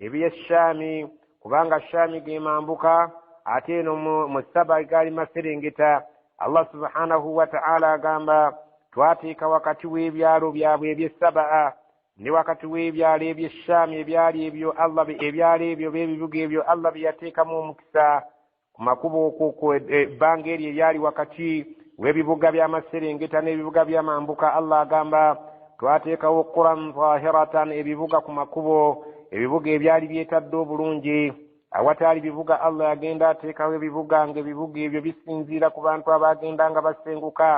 eby'eshaami kubanga shaami ge mambuka ate eno mu saba gali maserengeta. Allah subhanahu wa ta'ala agamba twateeka wakati w'ebyalo byabwe eby'esaba ne wakati w'ebyalo eby'eshaami ebyali ebyo Allah ebyalo ebyo b'ebibuga ebyo Allah bye yateekamu omukisa ku makubo okwo ebbanga eryo eryali wakati w'ebibuga by'amaserengeta n'ebibuga by'amambuka. Allah agamba twateekawo quran zahiratan ebibuga ku makubo ebibuga ebyali byetadde obulungi awataali bibuga. Allah yagenda ateekawo ebibuga ng'ebibuga ebyo bisinziira ku bantu abagenda nga basenguka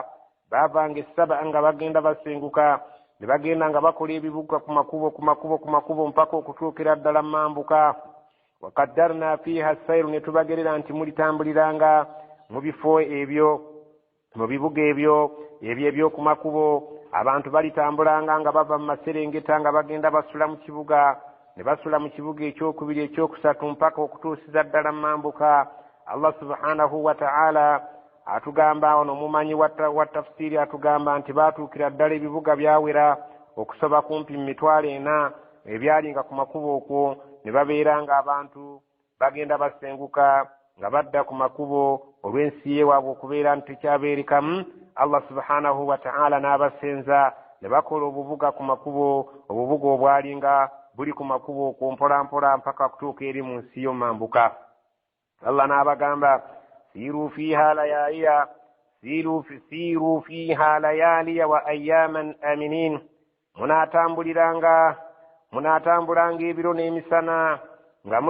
baavanga essaba nga bagenda basenguka ne bagenda nga bakola ebibuga ku makubo mpaka okutuukira ddala mambuka. wakaddarna fiha sayru ne tubagerera nti mulitambuliranga mu bifo ebyo mu bibuga ebyo eby'oku makubo abantu balitambulanga nga bava mu maserengeta nga bagenda basula mu kibuga ne basula mu kibuga ekyokubiri ekyokusatu mpaka okutuusiza ddala mambuka. Allah subhanahu wa ta'ala atugamba ono mumanyi wa tafsiri atugamba nti baatuukira ddala ebibuga byawera okusoba kumpi mu 4,000 ebyalinga ku makubo okwo ne babeera nga abantu bagenda basenguka nga badda ku makubo olw'ensi yewaabwe okubeera nti tekyabeerekamu. Allah subhanahu wa ta'ala n'abasenza ne bakola obubuga ku makubo obubuga obwalinga buli ku makubo okwo mpolampola mpaka kutuuka eri mu nsi y'omambuka. Allah n'abagamba siru fiha layaliya wa ayyaman aminin munaatambulanga ebiro n'emisana nga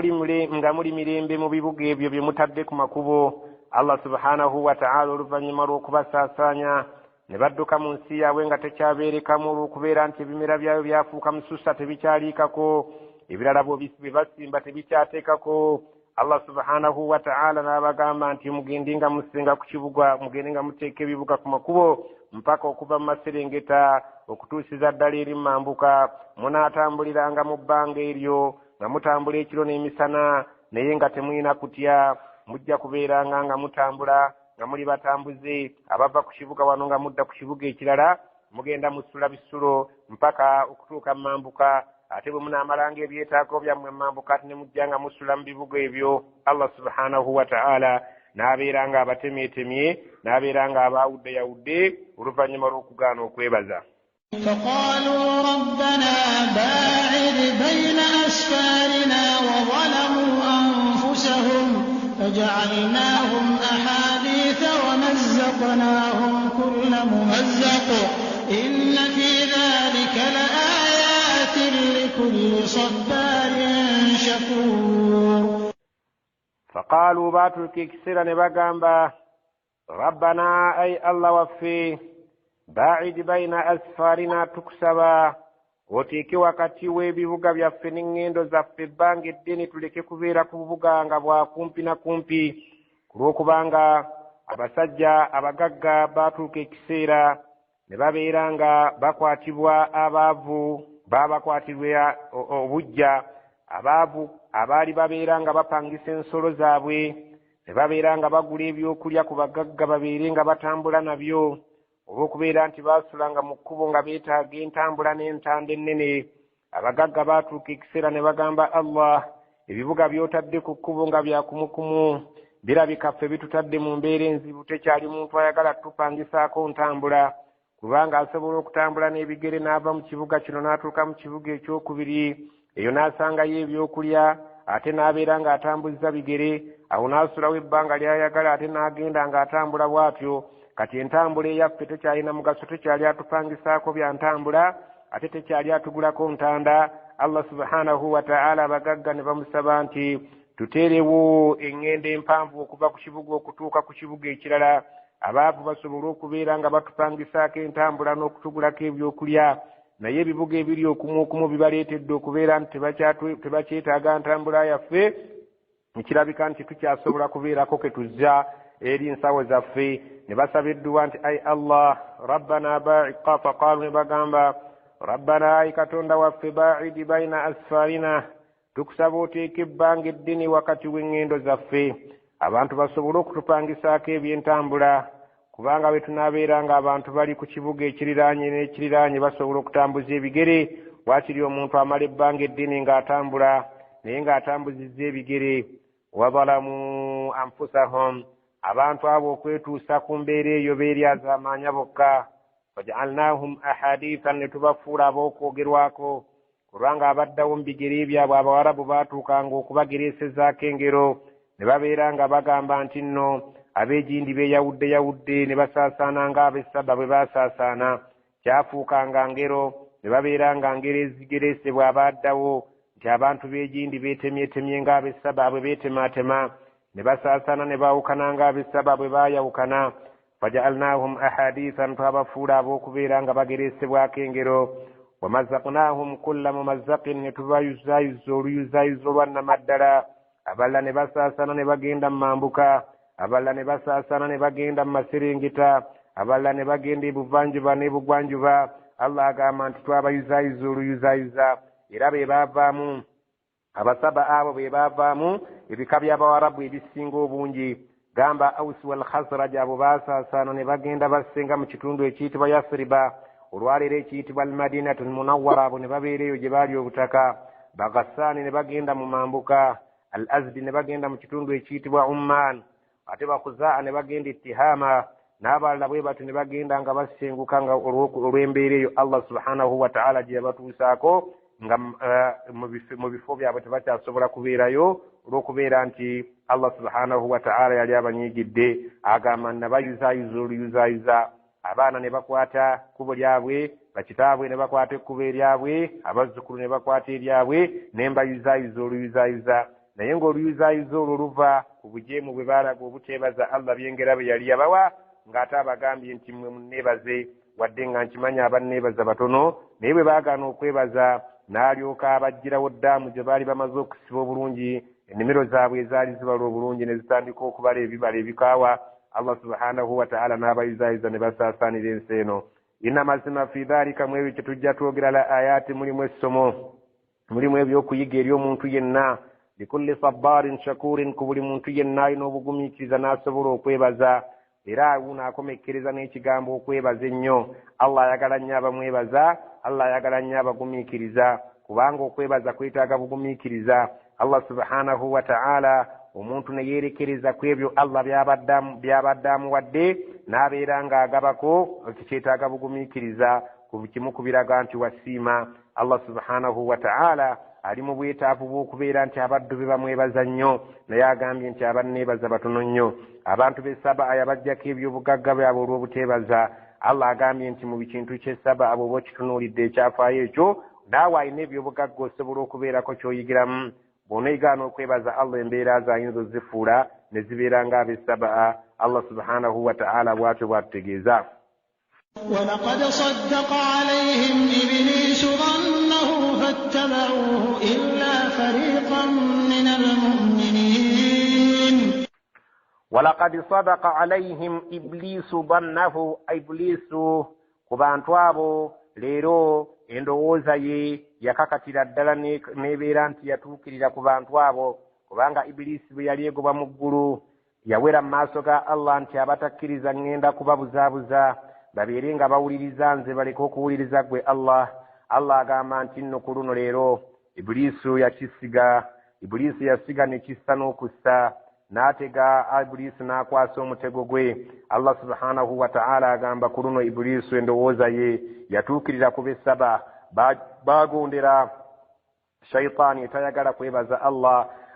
muli mirembe mu bibuga ebyo bye mutadde ku makubo. Allah subhanahu wa ta'ala oluvannyuma lw'okubasaasaanya ne badduka mu nsi yaabwe nga tekyabeerekamu olw'okubeera nti ebimera byayo byafuuka mususa tebikyaliikako ebirala bwe basimba tebikyateekako. Allah subhanahu wa ta'ala n'abagamba nti mugende nga musenga ku kibuga mugende nga muteeka ebibuga ku makubo mpaka okuva mu maserengeta okutuusiza ddala eri mambuka. Munaatambuliranga mu bbanga eryo nga mutambula ekiro n'emisana naye nga temulina kutya. Mujja kubeeranga nga mutambula nga muli batambuze abava ku kibuga wano nga mudda ku kibuga ekirala mugenda musula bisulo mpaka okutuuka mu mambuka. Ate bwe munaamalanga ebyetaago byammwe mambuka ate ne mujja nga musula mu bibuga ebyo. Allah subhanahu wa ta'ala n'abeeranga abatemyetemye n'abeeranga abaawudde oluvannyuma lw'okugaana okwebaza. فقالوا ربنا باعد بين أسفارنا وظلموا أنفسهم فجعلناهم أحاديث ومزقناهم كل ممزق إن في ذلك ذلك لآيات لكل صبار شكور. فقالوا باتوا كيكسيرا نبغامبا ربنا أي الله وفي باعد بين أسفارنا تكسبا oteeke wakati w'ebibuga byaffe n'eŋŋendo zaffe ebbanga eddene tuleke kubeera ku bubuga nga bwa kumpi na kumpi ku lw'okubanga abasajja abagagga baatuuka ekiseera ne babeera nga bakwatibwa abaavu babakwatirwa obujja abaavu abaali babeera nga bapangisa ensolo zaabwe ne babeera nga bagula ebyokulya ku bagagga babeere nga batambula nabyo olw'okubeera nti baasulanga mu kkubo nga beetaaga entambula n'entanda ennene. Abagagga baatuuka ekiseera ne bagamba Allah, ebibuga by'otadde ku kkubo nga byakumukumu birabika ffe bitutadde mu mbeera enzibu, tekyali muntu ayagala tupangisaako ntambula, kubanga asobola okutambula n'ebigere n'ava mu kibuga kino n'atuuka mu kibuga ekyokubiri, eyo n'asangayo ebyokulya ate n'abeera ng'atambuzza bigere, awo n'asulawo ebbanga ly'ayagala ate n'agenda ng'atambula bw'atyo. Kati entambula eyaffe tekyalina mugaso, tekyali atupangisaako bya ntambula, ate tekyali atugulako ntanda. Allah subhanahu wa ta'ala abagagga ne bamusaba nti tuteerewo eŋŋendo empanvu okuva ku kibuga okutuuka ku kibuga ekirala, abaavu basobole okubeera nga batupangisaako entambula n'okutugulako ebyokulya, naye ebibuga ebiri okumuokumu bibaleetedde okubeera nti tebakyetaaga ntambula yaffe, ekirabika nti tukyasobola kubeerako ke tuzza eri nsawo zaffe. Ne basaba edduwa nti ai Allah rabbana ba'iqa, faqaalu ne bagamba rabbana ai katonda waffe ba'idi baina asfarina, tukusaba oteeka ebbanga eddene wakati w'eŋŋendo zaffe, abantu basobole okutupangisaako ebyentambula, kubanga bwe tunaabeera nga abantu bali ku kibuga ekiriraanye n'ekiriraanye basobola okutambuza ebigere, waakiri omuntu amala ebbanga eddene ng'atambula naye ng'atambuzizza ebigere. Wazalamu anfusahum, abantu abo okwetuusa ku mbeera eyo beeryazaamaanya bokka. Waja'alnahum ahadithan, ne tubafuula ab'okwogerwako, kubanga abaddawo mu bigere byabwe Abawarabu baatuukanga okubagereesezaako engero, ne babeera nga bagamba nti nno abeegindi beeyawudde ne basaasaana ng'ab'essaba bwe baasaasaana, kyafuukanga ngero, ne babeera nga ngero ezigereesebwa abaddawo nti abantu beegindi beetemyetemye ng'ab'essaba bwe beetemaatema, ne basaasaana ne baawukana ng'ab'essaba bwe baayawukana. Faja'alnahum ahadithan, twabafuula ab'okubeera nga bagereesebwako engero. Wamazzaqnahum kulla mumazzaqin, ne tubayuzaayuza oluyuzaayuza olwannamaddala. Abalala ne basaasaana ne bagenda mu mambuka, abalala ne basaasaana ne bagenda mu maserengeta, abalala ne bagenda ebuvanjuba n'ebugwanjuba. Allah agamba nti twabayuzaayuza oluyuzaayuza, era be baavaamu abasaba abo be baavaamu ebika by'Abawarabu ebisinga obungi. Gamba Awusi wal Khazraj, abo baasaasaana ne bagenda bassenga mu kitundu ekiyitibwa Yasriba, olwaleero ekiyitibwa Al-Madinatul Munawwara, abo ne babeera eyo gye baali obutaka. Bagassaani ne bagenda mu mambuka, Al-Azdi ne bagenda mu kitundu ekiyitibwa Umman, ate Bakuzaa ne bagenda Ittihama, n'abalala bwe batyo ne bagenda nga basenguka nga olw'embeera eyo Allah subhanahu wa ta'ala gye yabatuusaako, nga mu bifo byabwe tebakyasobola kubeerayo olw'okubeera nti Allah subhanahu wa ta'ala yali abanyiigidde. Agamba nabayuzaayuza oluyuzaayuza, abaana ne bakwata kkubo lyabwe, bakitaabwe ne bakwata ekkubo eryabwe, abazzukulu ne bakwata eryabwe, ne mbayuzaayuza oluyuzaayuza. Naye ng'oluyuzaayuza olwo luva ku bujeemu bwe baalaga obuteebaza Allah byengera bwe yali yabawa, ng'ate abagambye nti mmwe munneebaze, wadde nga nkimanya abanneebaza batono. Naye bwe baagaana okwebaza, n'alyoka abajjirawo ddaamu gye baali bamaze okusiba obulungi, ennimiro zaabwe ezaali zibala obulungi ne zitandika okubala ebibala ebikaawa. Allah subhanahu wa ta'ala n'abayuzaayuza ne basaasaanira ensi eno. Inna mazima fi dhalika, mu ebyo kye tujja twogera la ayaati, mulimu essomo, mulimu ebyokuyiga eri omuntu yenna, likulli sabbarin shakurin, ku buli muntu yenna alina obugumiikiriza n'asobola okwebaza. Era unaakomekkereza n'ekigambo okwebaza ennyo. Allah ayagala nnyo abamwebaza, Allah ayagala nnyo abagumiikiriza, kubanga okwebaza kwetaaga bugumiikiriza. Allah subhanahu wa ta'ala omuntu ne yeerekereza ku ebyo Allah by'abadde amuwadde, n'abeera ng'agabako, kikyetaaga bugumiikiriza. Kimu ku biraga nti wasiima. Allah subhanahu wa ta'ala ali mu bwetaavu bw'okubeera nti abaddu be bamwebaza nnyo, naye agambye nti abanneebaza batono nnyo. Abantu b'essaba ayabaggyako ebyobugagga byabwe olw'obuteebaza. Allah agambye nti mu bikintu ky'essaba abo bokitunuulidde ekyafaayo ekyo naawe alina ebyobugagga osobola okubeerako ky'oyigiramu bw'oneegaana okwebaza Allah embeera zayinza ozifuula ne zibeera ng'ab'essaba Allah subhanahu wa ta'ala bw'atyo bw'atutegeeza. ولقد صدق عليهم إبليس ظنه فاتبعوه إلا فريقا من المؤمنين. ولقد صدق عليهم إبليس ظنه إبليس kubantu abo leero endowooza ye yakakatira ddala nebeera nti yatuukirira ku bantu abo kubanga Ibilisi bwe yali egoba mu ggulu yawera mu maaso ga Allah nti abatakkiriza ngenda kubabuzaabuza babeere nga bawuliriza nze baleke okuwuliriza gwe Allah agamba nti nno ku luno leero Ibilisi yasiga ne kissa n'okussa n'atega Ibilisi n'akwasa omutego gwe. Allah subhanahu wa ta'ala agamba ku luno Ibilisi endowooza ye yatuukirira ku b'essaba baagondera shayitaani etayagala kwebaza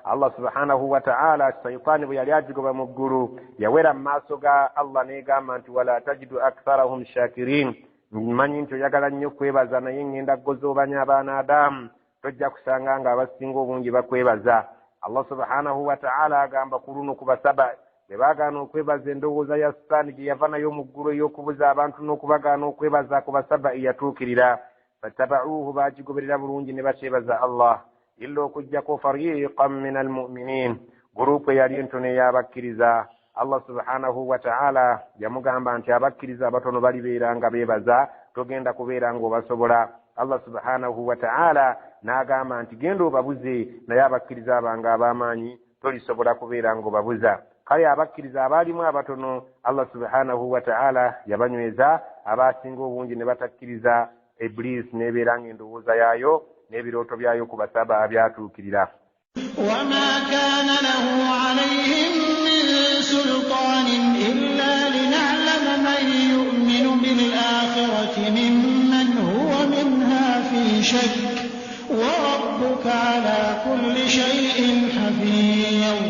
Allah subhanahu wa ta'ala. Shayitaani bwe yali agigoba mu ggulu yawera mu maaso ga Allah n'egamba nti wala tajidu aktharahum shakirin, mmanyi nti oyagala nnyo kwebaza naye ngenda kugozoobanya abaana Adamu tojja kusanga nga abasinga obungi bakwebaza. Allah subhanahu wa ta'ala agamba ku luno ku basaba bwe baagaana okwebaza endowooza ya Sitaani gye yava nayo mu ggulu ey'okubuza abantu n'okubagaana okwebaza ku basaba eyatuukirira fattaba'uuhu baagigoberera bulungi ne bakyebaza Allah illa okuggyako fariqan min almu'minin, gurupu eyali entono ey'abakkiriza. Allah subhanahu wa ta'ala yamugamba nti abakkiriza abatono balibeera nga beebaza, togenda kubeera ng'obasobola. Allah subhanahu wa ta'ala n'agamba nti genda obabuze naye abakkiriza abange ab'amaanyi tolisobola kubeera ng'obabuza. Kale abakkiriza abaalimu abatono Allah subhanahu wa ta'ala yabanyweza, abaasinga obungi ne batakkiriza Ibilisi n'ebeera ng'endowooza yaayo n'ebirooto byayo ku basaba byatuukirira. وما كان له عليهم من سلطان إلا لنعلم من يؤمن بالآخرة ممن هو منها في شك وربك على كل شيء حفيظ.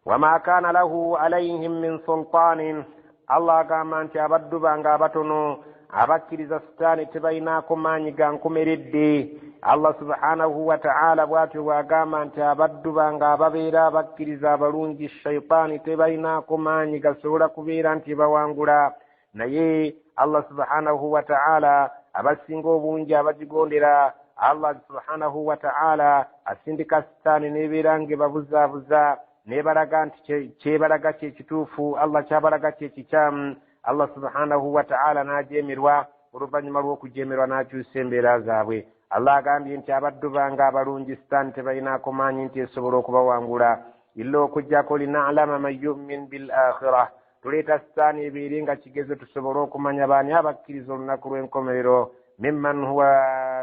وما كان له عليهم من سلطان الله agamba nti abaddu bange abatono abakkiriza Sitaani tebalinaako maanyi ga nkomeredde. Allah subhanahu wa ta'ala bw'atyo bw'agamba nti abaddu bange ababeera abakkiriza abalungi shayitaani tebalinaako maanyi gasobola kubeera nti bawangula, naye Allah subhanahu wa ta'ala abasinga obungi abagigondera Allah subhanahu wa ta'ala asindika Sitaani n'ebeera ng'ebabuzaabuza n'ebalaga nti kyebalaga kyekituufu Allah kyabalaga kyekikyamu. Allah subhanahu wa ta'ala n'ajeemerwa, oluvannyuma lw'okujeemerwa n'akyusa embeera zaabwe. Allah agambye nti abaddu bange abalungi Sitaani tebalinaako maanyi nti esobola okubawangula illa okuggyako lina'lama man yu'min bil akhirah. Tuleeta Sitaani ebeere nga kigezo tusobole okumanya baani abakkiriza olunaku lw'enkomerero, mimman huwa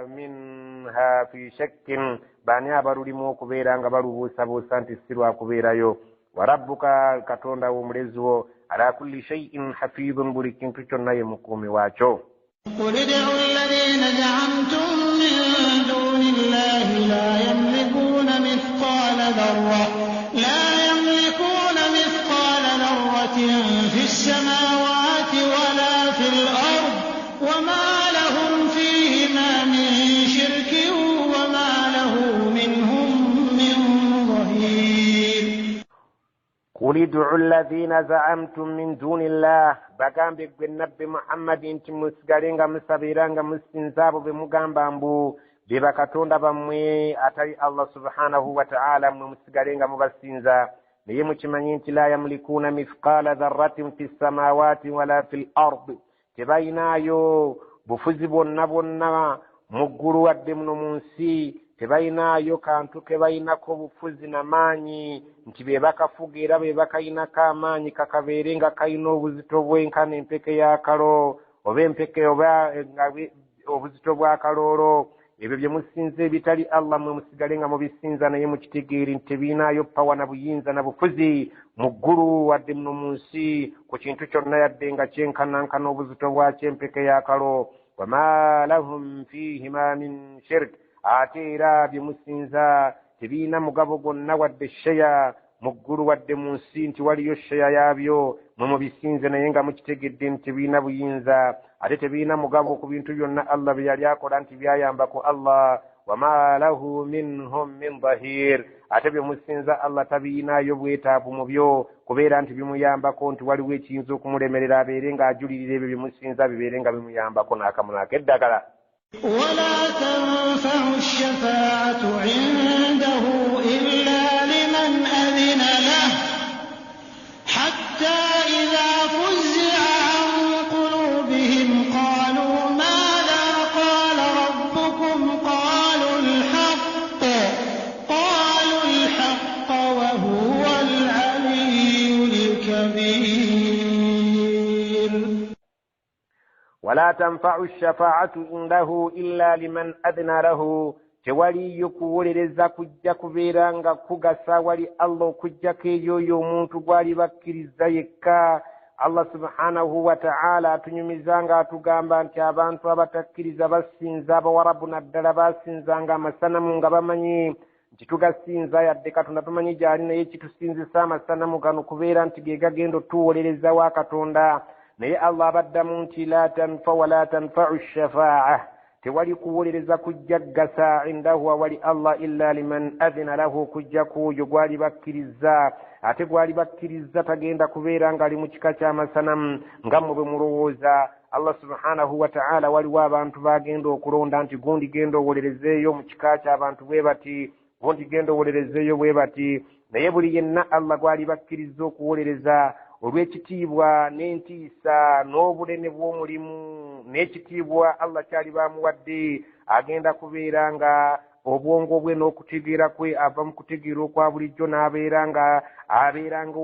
minha fi shakkin, baani abalulimu okubeera nga balubuusabuusa nti si lwakubeerayo. Wa rabbuka, katonda wo omulezi wo, ala kulli shay'in hafidhun, buli kintu kyonna ye mukuumi waakyo. قل ادعوا الذين زعمتم من دون الله لا يملكون مثقال ذرة في السماوات ولا في الأرض وما لهم فيهما من شرك وما له منهم من ظهير. قل ادعوا الذين زعمتم من دون الله، bagambye gwe nabbi Muhammad nti musigalenga musabiranga musinzaabo be mugamba mbu be bakatonda bammwe atali Allah subhanahu wa ta'ala, mwe musigalenga mubasinza, naye mukimanyi nti la yamlikuuna mithqala dharratin fi samawati wala fil ardi, tebayinaayo bufuzi bwonna bwonna mu ggulu wadde muno mu nsi, tebayinaayo kantu kebayinako bufuzi n'amaanyi nti be bakafuga era be bakayinako amaanyi kakabeere nga kayina obuzito bwenkana empeke y'akalo oba empeke oba obuzito bw'akaloolo. Ebyo bye musinza ebitali Allah mwe musigale nga mubisinza, naye mukitegeeri nti tebiinaayo pawa na buyinza na bufuzi mu ggulu wadde muno mu nsi ku kintu kyonna yadde nga kyenkanankana obuzito bwakyo empeke y'akalo. wama lahum fihima min shirk, ate era bye musinza tebiina mugabo gwonna wadde sheya mu ggulu wadde mu nsi nti waliyo sheya yaabyo mubisinze naye nga mukitegedde nti tebiina buyinza ate tebiina mugabo ku bintu byonna Allah bye yali akola nti byayambako Allah wama lahu minhum min dhahir ate bye musinza Allah tabiinaayo bwetaavu mu byo kubeera nti bimuyambako nti waliwo ekiyinza okumulemerera abeere ng'ajulirira ebyo bye musinza bibeere nga bimuyambako n'akamu n'akeddagala. ولا تنفع الشفاعة عنده إلا لمن أذن له حتى إذا فزع عن قلوبهم قالوا ماذا قال ربكم قالوا الحق وهو العلي الكبير. ولا تنفع الشفاعة عنده إلا لمن أذن له tewaliyo kuwolereza kujja kubeera nga kugasa wali Allah okujjako eyo omuntu gwali bakkiriza yekka. Allah subhanahu wa ta'ala atunyumiza nga atugamba nti abantu abatakkiriza basinza abawarabu naddala basinzanga amasanamu nga bamanyi nti tugasinza yadde Katonda tumanyi gyali naye kitusinzisa amasanamu gano kubeera nti ge gagenda otuwolereza wa Katonda. naye Allah abaddamu nti la tanfa wala tanfa'u shafaa'a tewali kuwolereza kujja gasa indahu wali Allah illa liman adhina lahu kujja kuyo gwali bakkiriza ate gwali bakkiriza tagenda kubeera nga ali mu kika ky'amasanamu nga mwe mulowooza. Allah subhanahu wa ta'ala waliwo abantu bagenda okulonda nti gundi genda owolerezeeyo mu kika ky'abantu bwe bati gundi genda owolerezeeyo bwe bati naye buli yenna Allah gwali bakkiriza okuwolereza olw'ekitiibwa n'entiisa n'obunene bw'omulimu n'ekitiibwa Allah kyali bamuwadde agenda kubeera nga obwongo bwe n'okutegeera kwe ava mu kutegeera okwa bulijjo n'abeera nga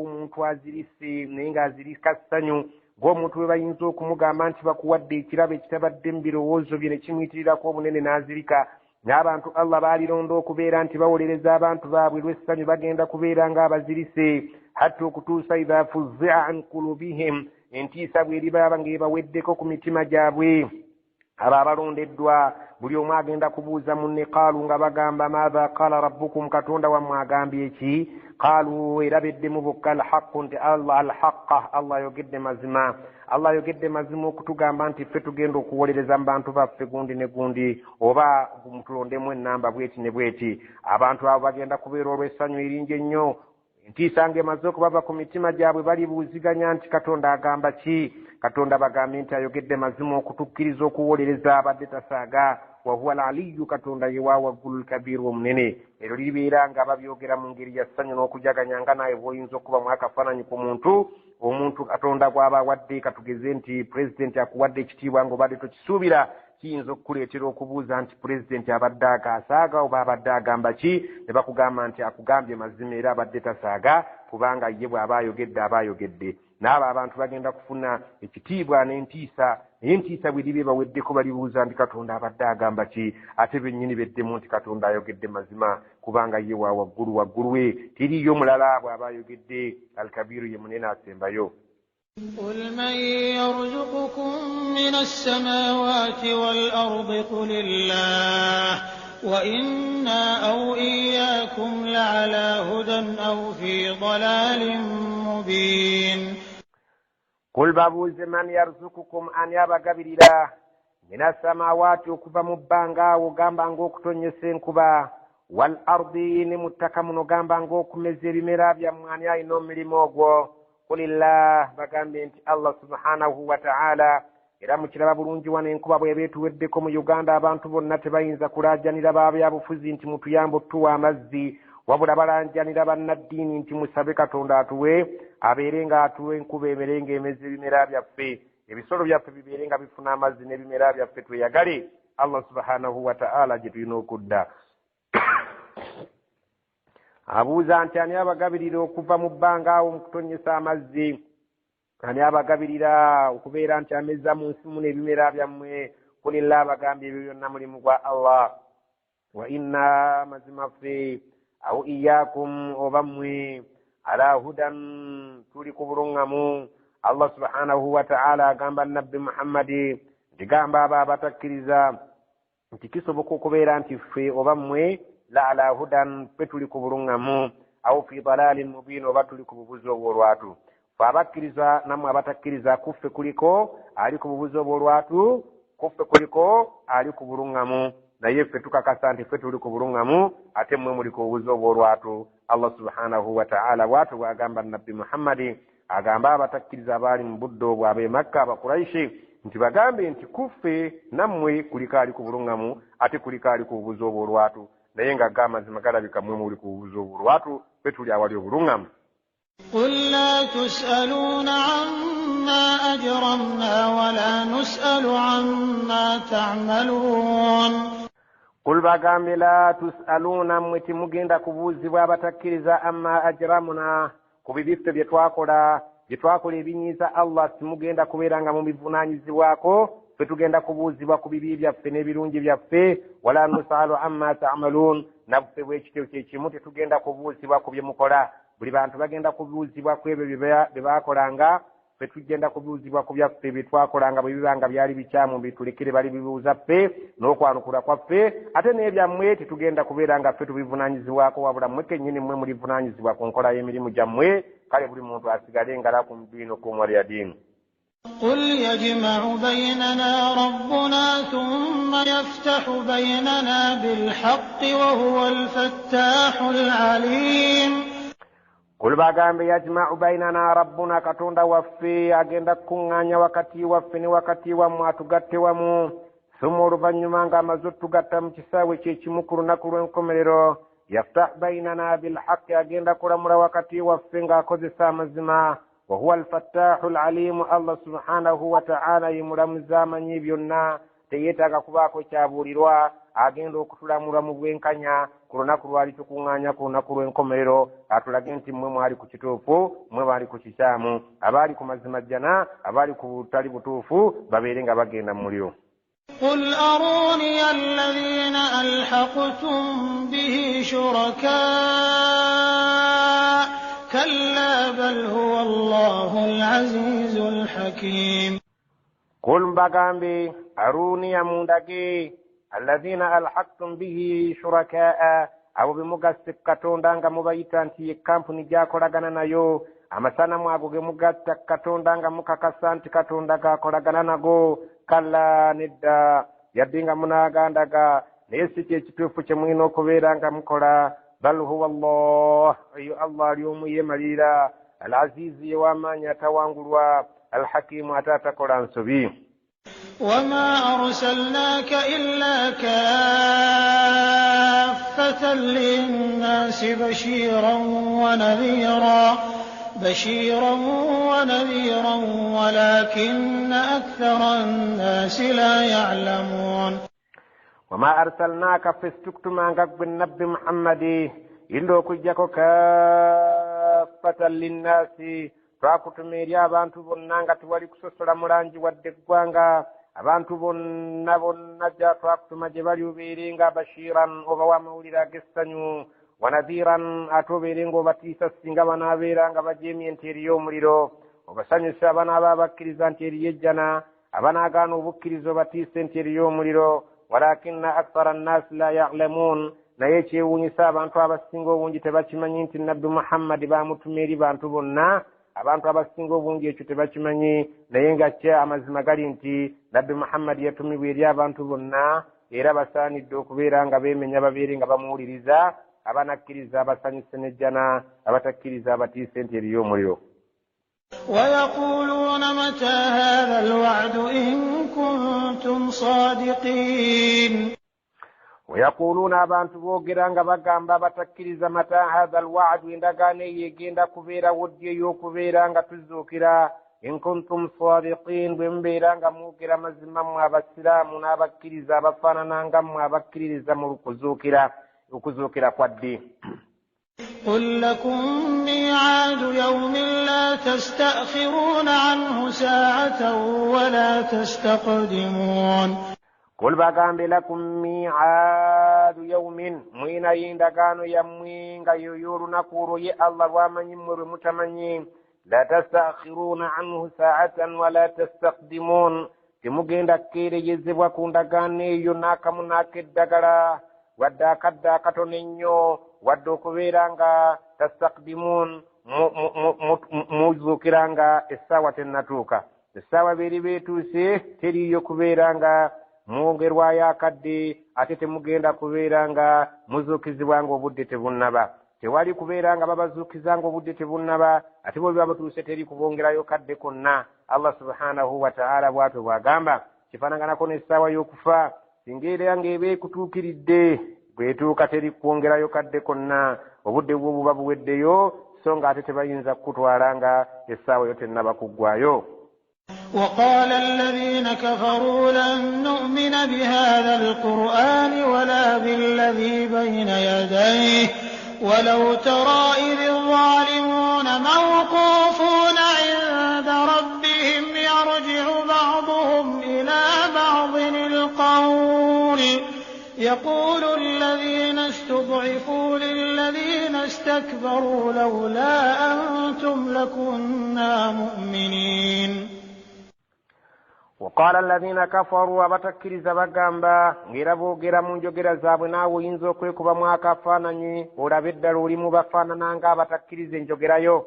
omuntu azirise naye ng'azirika ssanyu ng'omuntu bwe bayinza okumugamba nti bakuwadde ekirabo ekitabadde mu birowoozo bye ne kimuyitirirako obunene n'azirika. n'abantu Allah baalironda okubeera nti bawolereza abantu baabwe lw'essanyu bagenda kubeera ng'abazirise hatta okutuusa idha fuzzi'a an qulubihim entiisa bw'eriba ng'ebaweddeko ku mitima gyabwe. abo abalondeddwa buli omu agenda kubuuza munne qaalu nga bagamba maadha qaala rabbukum katonda wammwe agambye eki qaalu erabeddemu bokka alhaqu nti alhaqa Allah ayogedde mazima. Allah ayogedde mazima okutugamba nti ffe tugenda okuwolereza mu bantu baffe gundi ne gundi oba mutulondemu ennamba bweti ne bweti. abantu abo bagenda kubeera olw'essanyu eringi ennyo. entiisa ng'emaze okubava ku mitima gyabwe balibuuziganya nti katonda agamba ki. katonda bagambye nti ayogedde mazima okutukkiriza okuwolereza abadde tasaaga. wahuwa alaliyu katonda ye wa waggulu lkabiru omunene. eryo libeera nga babyogera mu ngeri ya ssanyu n'okujaganya nga naye bw'oyinza okuba mu akafaananyi ku omuntu katonda gw'aba awadde katugeze nti pulezidenti akuwadde ekitiibwa ng'obadde tokisuubira kiyinza okukuleetera okubuuza nti pulezidenti abadde akasaaga oba abadde agamba ki. ne bakugamba nti akugambye mazima era abadde tasaaga kubanga ye bw'aba ayogedde aba ayogedde. n'abo abantu bagenda kufuna ekitiibwa n'entiisa naye entiisa bwe libe baweddeko balibuuza nti katonda abadde agamba ki. ate bennyini beddemu nti katonda ayogedde mazima kubanga ye wa waggulu we teriiyo mulala bw'aba ayogedde. alkabiru ye munene asembayo. قل من يرزقكم من السماوات والأرض قل الله وإنا أو إياكم لعلى هدى أو في ضلال مبين. قل babuuze man yarzukukum ani abagabirira mina samawati okuva mu bbanga ogamba ng'okutonyesa enkuba wal ardi ne mu ttaka muno gamba ng'okumeza ebimera byammwe ani alina omulimu ogwo. kulillah bagambye nti Allah subhanahu wa ta'ala. era mukiraba bulungi wano enkuba bw'eba etuweddeko mu Uganda abantu bonna tebayinza kulaajanira babyabufuzi nti mutuyambe otuwa amazzi wabula balanjanira bannaddiini nti musabe katonda atuwe abeere nga atuwe enkuba emere ng'emeza ebimera byaffe ebisolo byaffe bibeere nga bifuna amazzi n'ebimera byaffe tweyagale Allah subhanahu wa ta'ala gye tulina okudda. abuuza nti ani abagabirira okuva mu bbanga awo mu kutonyesa amazzi. ani abagabirira okubeera nti ameza mu nsi muno ebimera byammwe. kulillah abagambye ebyo byonna mulimu gwa Allah. wa inna mazima ffe aw iyyakum oba mmwe ala hudan tuli ku buluŋŋamu. Allah subhanahu wa ta'ala agamba nabbi Muhammadi nti gamba abo abatakkiriza nti kisoboka okubeera nti ffe oba mmwe la ala hudan ffe tuli ku buluŋŋamu aw fi dalalin mubin oba tuli ku bubuzi obw'olwatu. abakkiriza nammwe abatakkiriza kuffe kuliko ali ku bubuzi obw'olwatu, kuffe kuliko ali ku buluŋŋamu, naye ffe tukakasa nti ffe tuli ku buluŋŋamu ate mmwe muli ku bubuzi obw'olwatu. Allah subhanahu wa ta'ala bw'atyo bw'agamba nabbi Muhammadi, agamba abatakkiriza abaali mu budde obwo ab'e Makka Abakuraishi nti bagambe nti kuffe nammwe kuliko ali ku buluŋŋamu ate kuliko ali ku bubuzi obw'olwatu, naye ng'agamba amazima galabika mmwe muli ku bubuzi obw'olwatu, ffe tuli awali obuluŋŋamu. قل لا تسألون عما أجرمنا ولا نسأل عما تعملون. قل bagambe la tusaluna mmwe timugenda kubuuzibwa abatakkiriza amma ajramuna ku bibiffe bye twakola ebinyiiza Allah, timugenda kubeera nga mubivunaanyizibwako, ffe tugenda kubuuzibwa ku bibi byaffe n'ebirungi byaffe. wala nusalu amma ta'malun, naffe bwekityo kyekimu tetugenda kubuuzibwa ku bye mukola. Buli bantu bagenda kubuuzibwa ku ebyo bye baakolanga, ffe tugenda kubuuzibwa ku byaffe bye twakolanga bwe bibanga byali bikyamu bitulekere bali bibuuza ffe n'okwanukula kwaffe, ate n'ebyammwe tetugenda kubeera nga ffe tubivunaanyizibwako, wabula mmwe kennyini mmwe mulivunaanyizibwa ku nkola y'emirimu gyammwe. Kale buli muntu asigale ngalakum diinukum waliya diinu. قل يجمع بيننا ربنا ثم يفتح بيننا بالحق وهو الفتاح العليم. قل bagambe yajma'u bainana rabbuna, katonda waffe agenda kuŋŋaanya wakati waffe ne wakati wammwe atugatte wamu. Thumma oluvannyuma ng'amaze otugatta mu kisaawe kyekimu ku lunaku lw'enkomerero. Yaftah bainana bilhaqqi, agenda kulamula wakati waffe ng'akozesa amazima. Wa huwa alfattahu alalimu, Allah subhanahu wa ta'ala ye mulamuzi amanyi byonna, teyeetaaga kubaako kyabuulirwa. Agenda okutulamula mu bwenkanya ku lunaku lwali tukuŋŋaanya ku lunaku lw'enkomerero, atulage nti mmwe mwali ku kituufu, mmwe baali ku kikyamu, abaali ku mazima jjana, abaali ku butali butuufu babeere nga bagenda mu muliro. قل أروني الذين ألحقتم به شركاء كلا بل هو الله العزيز الحكيم. قل bagambe aruni amundage alladhina alhaqtum bihi shuraka'a, abo bemugasse katonda nga mubayita nti ye kampuni gyakolagana nayo, amasanamu ago ge mugatta katonda nga mukakasa nti katonda gakolagana nago. Kalla nedda, yadde nga munaagandaga, naye si kyekituufu kye mulina okubeera nga mukola. Bal huwa Allah, eyo Allah ali omu yeemalirira, al-azizi yew'amaanyi atawangulwa, al-hakimu ate atakola nsobi. وما أرسلناك إلا كافة للناس بشيرا ونذيرا ولكن أكثر الناس لا يعلمون. وما أرسلناك فاستكتم عن قبل النبي محمد إلا كجاكو كافة للناس، twakutumirya abantu bonna nga tewali kusosola mulangi wadde eggwanga. Abantu bonna gya twakutuma gye bali obeere nga bashiran, obawa amawulire ag'essanyu, wanadhiran, ate obeere nga obatiisa singa banaabeera nga bajeemye nti eriyo omuliro, obasanyusa abanaaba bakkiriza nti eriyo ejjana, abanaagaana obukkiriza obatiise nti eriyo omuliro. Walakinna akthara annaasi la ya'lamuun, naye ekyewuunyisa abantu abasinga obungi tebakimanyi nti nabbi Muhammadi baamutuma eri bantu bonna. Abantu abasinga obungi ekyo tebakimanyi, naye nga kya amazima gali nti nabbi Muhammad yatumibwa eri abantu bonna, era basaanidde okubeera nga beemenya babeere nga bamuwuliriza, abanakkiriza abasanyuse n'ejjana, abatakkiriza abatiise nti eriyo omuliro. ويقولون متى هذا الوعد إن كنتم صادقين. ويقولون abantu boogera nga bagamba batakkiriza mata hadha alwa'du, endagaano eyo egenda kubeera woddi ey'okubeera nga tuzuukira. In kuntum sadiqin, bwe mubeera nga mwogera mazima mmwe abasiraamu n'abakkiriza abafaanana nga mmwe abakkiririza mu okuzuukira kwa ddi. قل لكم ميعاد يوم لا تستأخرون عنه ساعة ولا تستقدمون. قل bagambe lakum mi'aadu yawmin, mwina y'endagaano yammwe nga y'olunaku olwo ye Allah lw'amanyi mmwe lwe mutamanyi. La tastakhiruna anhu sa'atan wa la tastaqdimun, temugenda kukeereyezebwa ku ndagaano eyo n'akamu n'akeddagala, wadde akadde akatono ennyo, wadde okubeera nga tastaqdimun, muzuukira nga essaawa tennatuuka. Essaawa beri beetuuse teriiyo kubeera nga mwongerwayo akadde ate temugenda kubeera nga muzuukizibwa nga obudde tebunnaba. Tewali kubeera nga babazuukiza nga obudde tebunnaba ate bwe biba butuuse teri kubongerayo kadde konna. Allah subhanahu wa ta'ala bw'atyo bw'agamba kifaanaganako n'essaawa y'okufa singa era ng'eba ekutuukiridde bw'etuuka teri kwongerayo kadde konna obudde bwo buba buweddeyo so nga ate tebayinza kukutwala nga essaawa yo tennaba kuggwayo. وقال الذين كفروا لن نؤمن بهذا القرآن ولا بالذي بين يديه ولو ترى إذ الظالمون موقوفون عند ربهم يرجع بعضهم إلى بعض القول يقول الذين استضعفوا للذين استكبروا لولا أنتم لكنا مؤمنين. وقال الذين كفروا abatakiriza bagamba ngera boogera mu njogera zaabwe naawe oyinza okwekubamu akafaananyi olabe eddala oli mu bafaanana nga abatakiriza enjogerayo.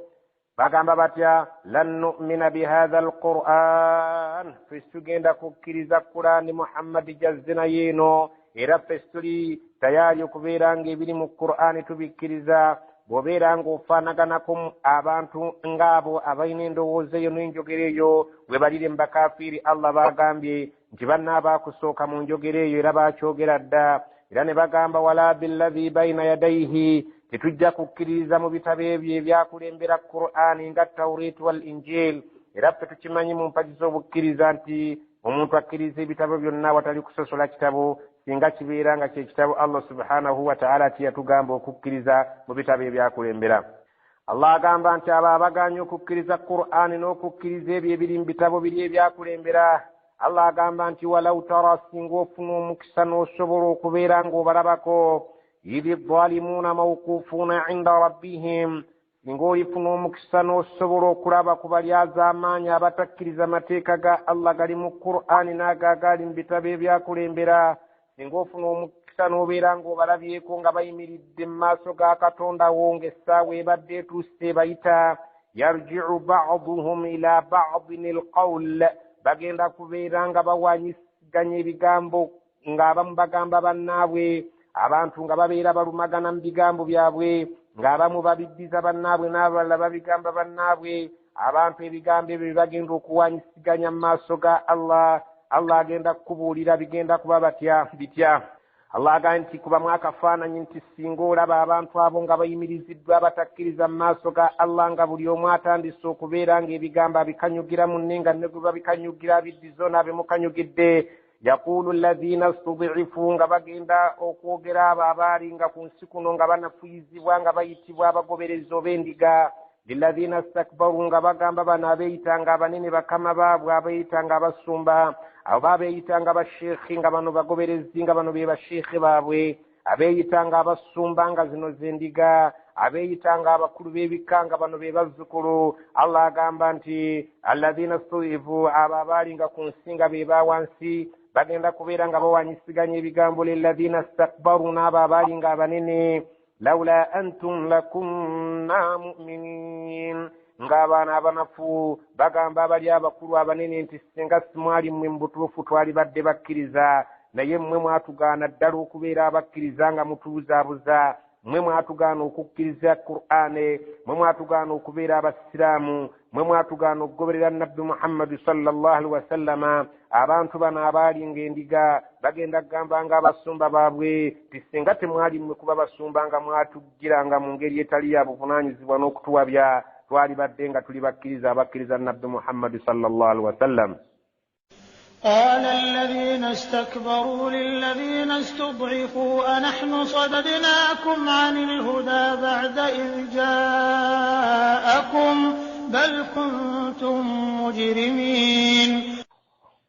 Bagamba batya lan nu'mina bihatha alquran ffe tugenda kukkiriza Qur'ani Muhammadi jazze naye eno era ffe tuli tayaali okubeera ng'ebiri mu Qur'ani tubikkiriza bw'obeera ng'ofaanaganako abantu ng'abo abalina endowooza eyo n'enjogera eyo bwe balire mu bakaafiiri. Allah baagambye nti bannaabakusooka mu njogera eyo era baakyogera dda era ne bagamba wala billadhi bayna yadayhi tetujja kukkiririza mu bitabo ebyo ebyakulembera Qur'ani nga Tawreeti wal Injil. Era ffe tukimanyi mu mpagi z'obukkiriza nti omuntu akkiriza ebitabo byonna watali kusosola kitabo singa kibeera nga kye kitabo Allah subhanahu wa ta'ala tiyatugamba okukkiriza mu bitabo ebyakulembera. Allah agamba nti abo abaganya okukkiriza Qur'ani n'okukkiriza ebyo ebiri mu bitabo biri ebyakulembera. Allah agamba nti walau tara singa ofuna omukisa n'osobola okubeera ng'obalabako idhi dhalimuuna mawquufuuna inda rabbihim singa olifuna omukisa n'osobola okulaba ku bali az'amaanyi abatakkiriza mateeka ga Allah gali mu Qur'ani n'agagali mu bitabo ebyakulembera. Singa ofuna omukisa n'obeera ng'obalabyeko nga bayimiridde mu maaso ga Katonda wo ng'essaawa ebadde etuuse bayita yarji'u ba'duhum ila ba'din alqawl bagenda kubeera nga bawanyisiganya ebigambo ng'abamu bagamba bannaabwe abantu nga babeera balumagana mu bigambo byabwe ng'abamu babiddiza bannaabwe n'abalala babigamba bannaabwe abantu ebigambo ebyo bagenda okuwanyisiganya mu maaso ga Allah. Allah agenda kukubuulira bigenda kuba bitya. Allah agamba nti kubamu akafaananyi nti singa olaba abantu abo nga bayimiriziddwa abatakkiriza mu maaso ga Allah nga buli omu atandise okubeera ng'ebigambo abikanyugira munne nga ne gwe babikanyugira abiddizo n'abemukanyugidde. Yaqulu alladhina stud'ifu nga bagenda okwogera abo abaali nga ku nsi kuno nga banafuyizibwa nga bayitibwa abagoberezi ob'endiga. Lilladhina istakbaru nga bagamba bano abeeyitanga abanene bakama baabwe abeeyitanga abasumba abo babeeyitanga abasheekhi nga bano bagoberezi nga bano be basheekhe baabwe abeeyitanga abasumba nga zino z'endiga abeeyitanga abakulu b'ebika nga bano be bazzukulu. Allah agamba nti alladhina stud'ifu abo abaali nga ku nsi nga be bawansi bagenda kubeera nga bawanyisiganya ebigambo lilladhina istakbaru n'abo abaali nga abanene lawla antum lakunna mu'minin ng'abaana abanafu bagamba abali abakulu abanene nti singa simwali mmwe mu butuufu twali badde bakkiriza naye mmwe mwatugaana ddala okubeera abakkiriza nga mutubuzaabuza. Mmwe mwatugaana okukkiriza Qur'ane, mmwe mwatugaana okubeera abasiraamu, mmwe mwatugaana okugoberera Nabbi Muhammad sallallahu alaihi wasallama. Abantu bano abaali ng'endiga bagenda kugamba nga abasumba baabwe ti singa temwali mmwe kuba basumba nga mwatugiranga mu ngeri etali ya buvunaanyizibwa n'okutuwabya twali badde nga tuli abakkiriza Nabbi Muhammad sallallahu alaihi wasallam. قال الذين استكبروا للذين استضعفوا أنحن صددناكم عن الهدى بعد إذ جاءكم بل كنتم مجرمين.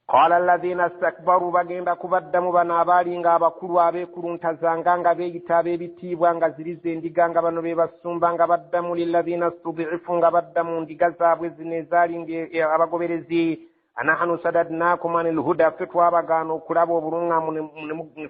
قال الذين استكبروا bagenda kubaddamu bano abaali nga abakulu abeekuluntazanga nga beeyita ab'ebitiibwa nga ziri z'endiga nga bano be basumba nga baddamu lilladhina stud'ifu nga baddamu ndiga zaabwe zino ezaali abagoberezi. Anahanu sadadnakum anil huda ffe twabagaana okulaba obuluŋŋamu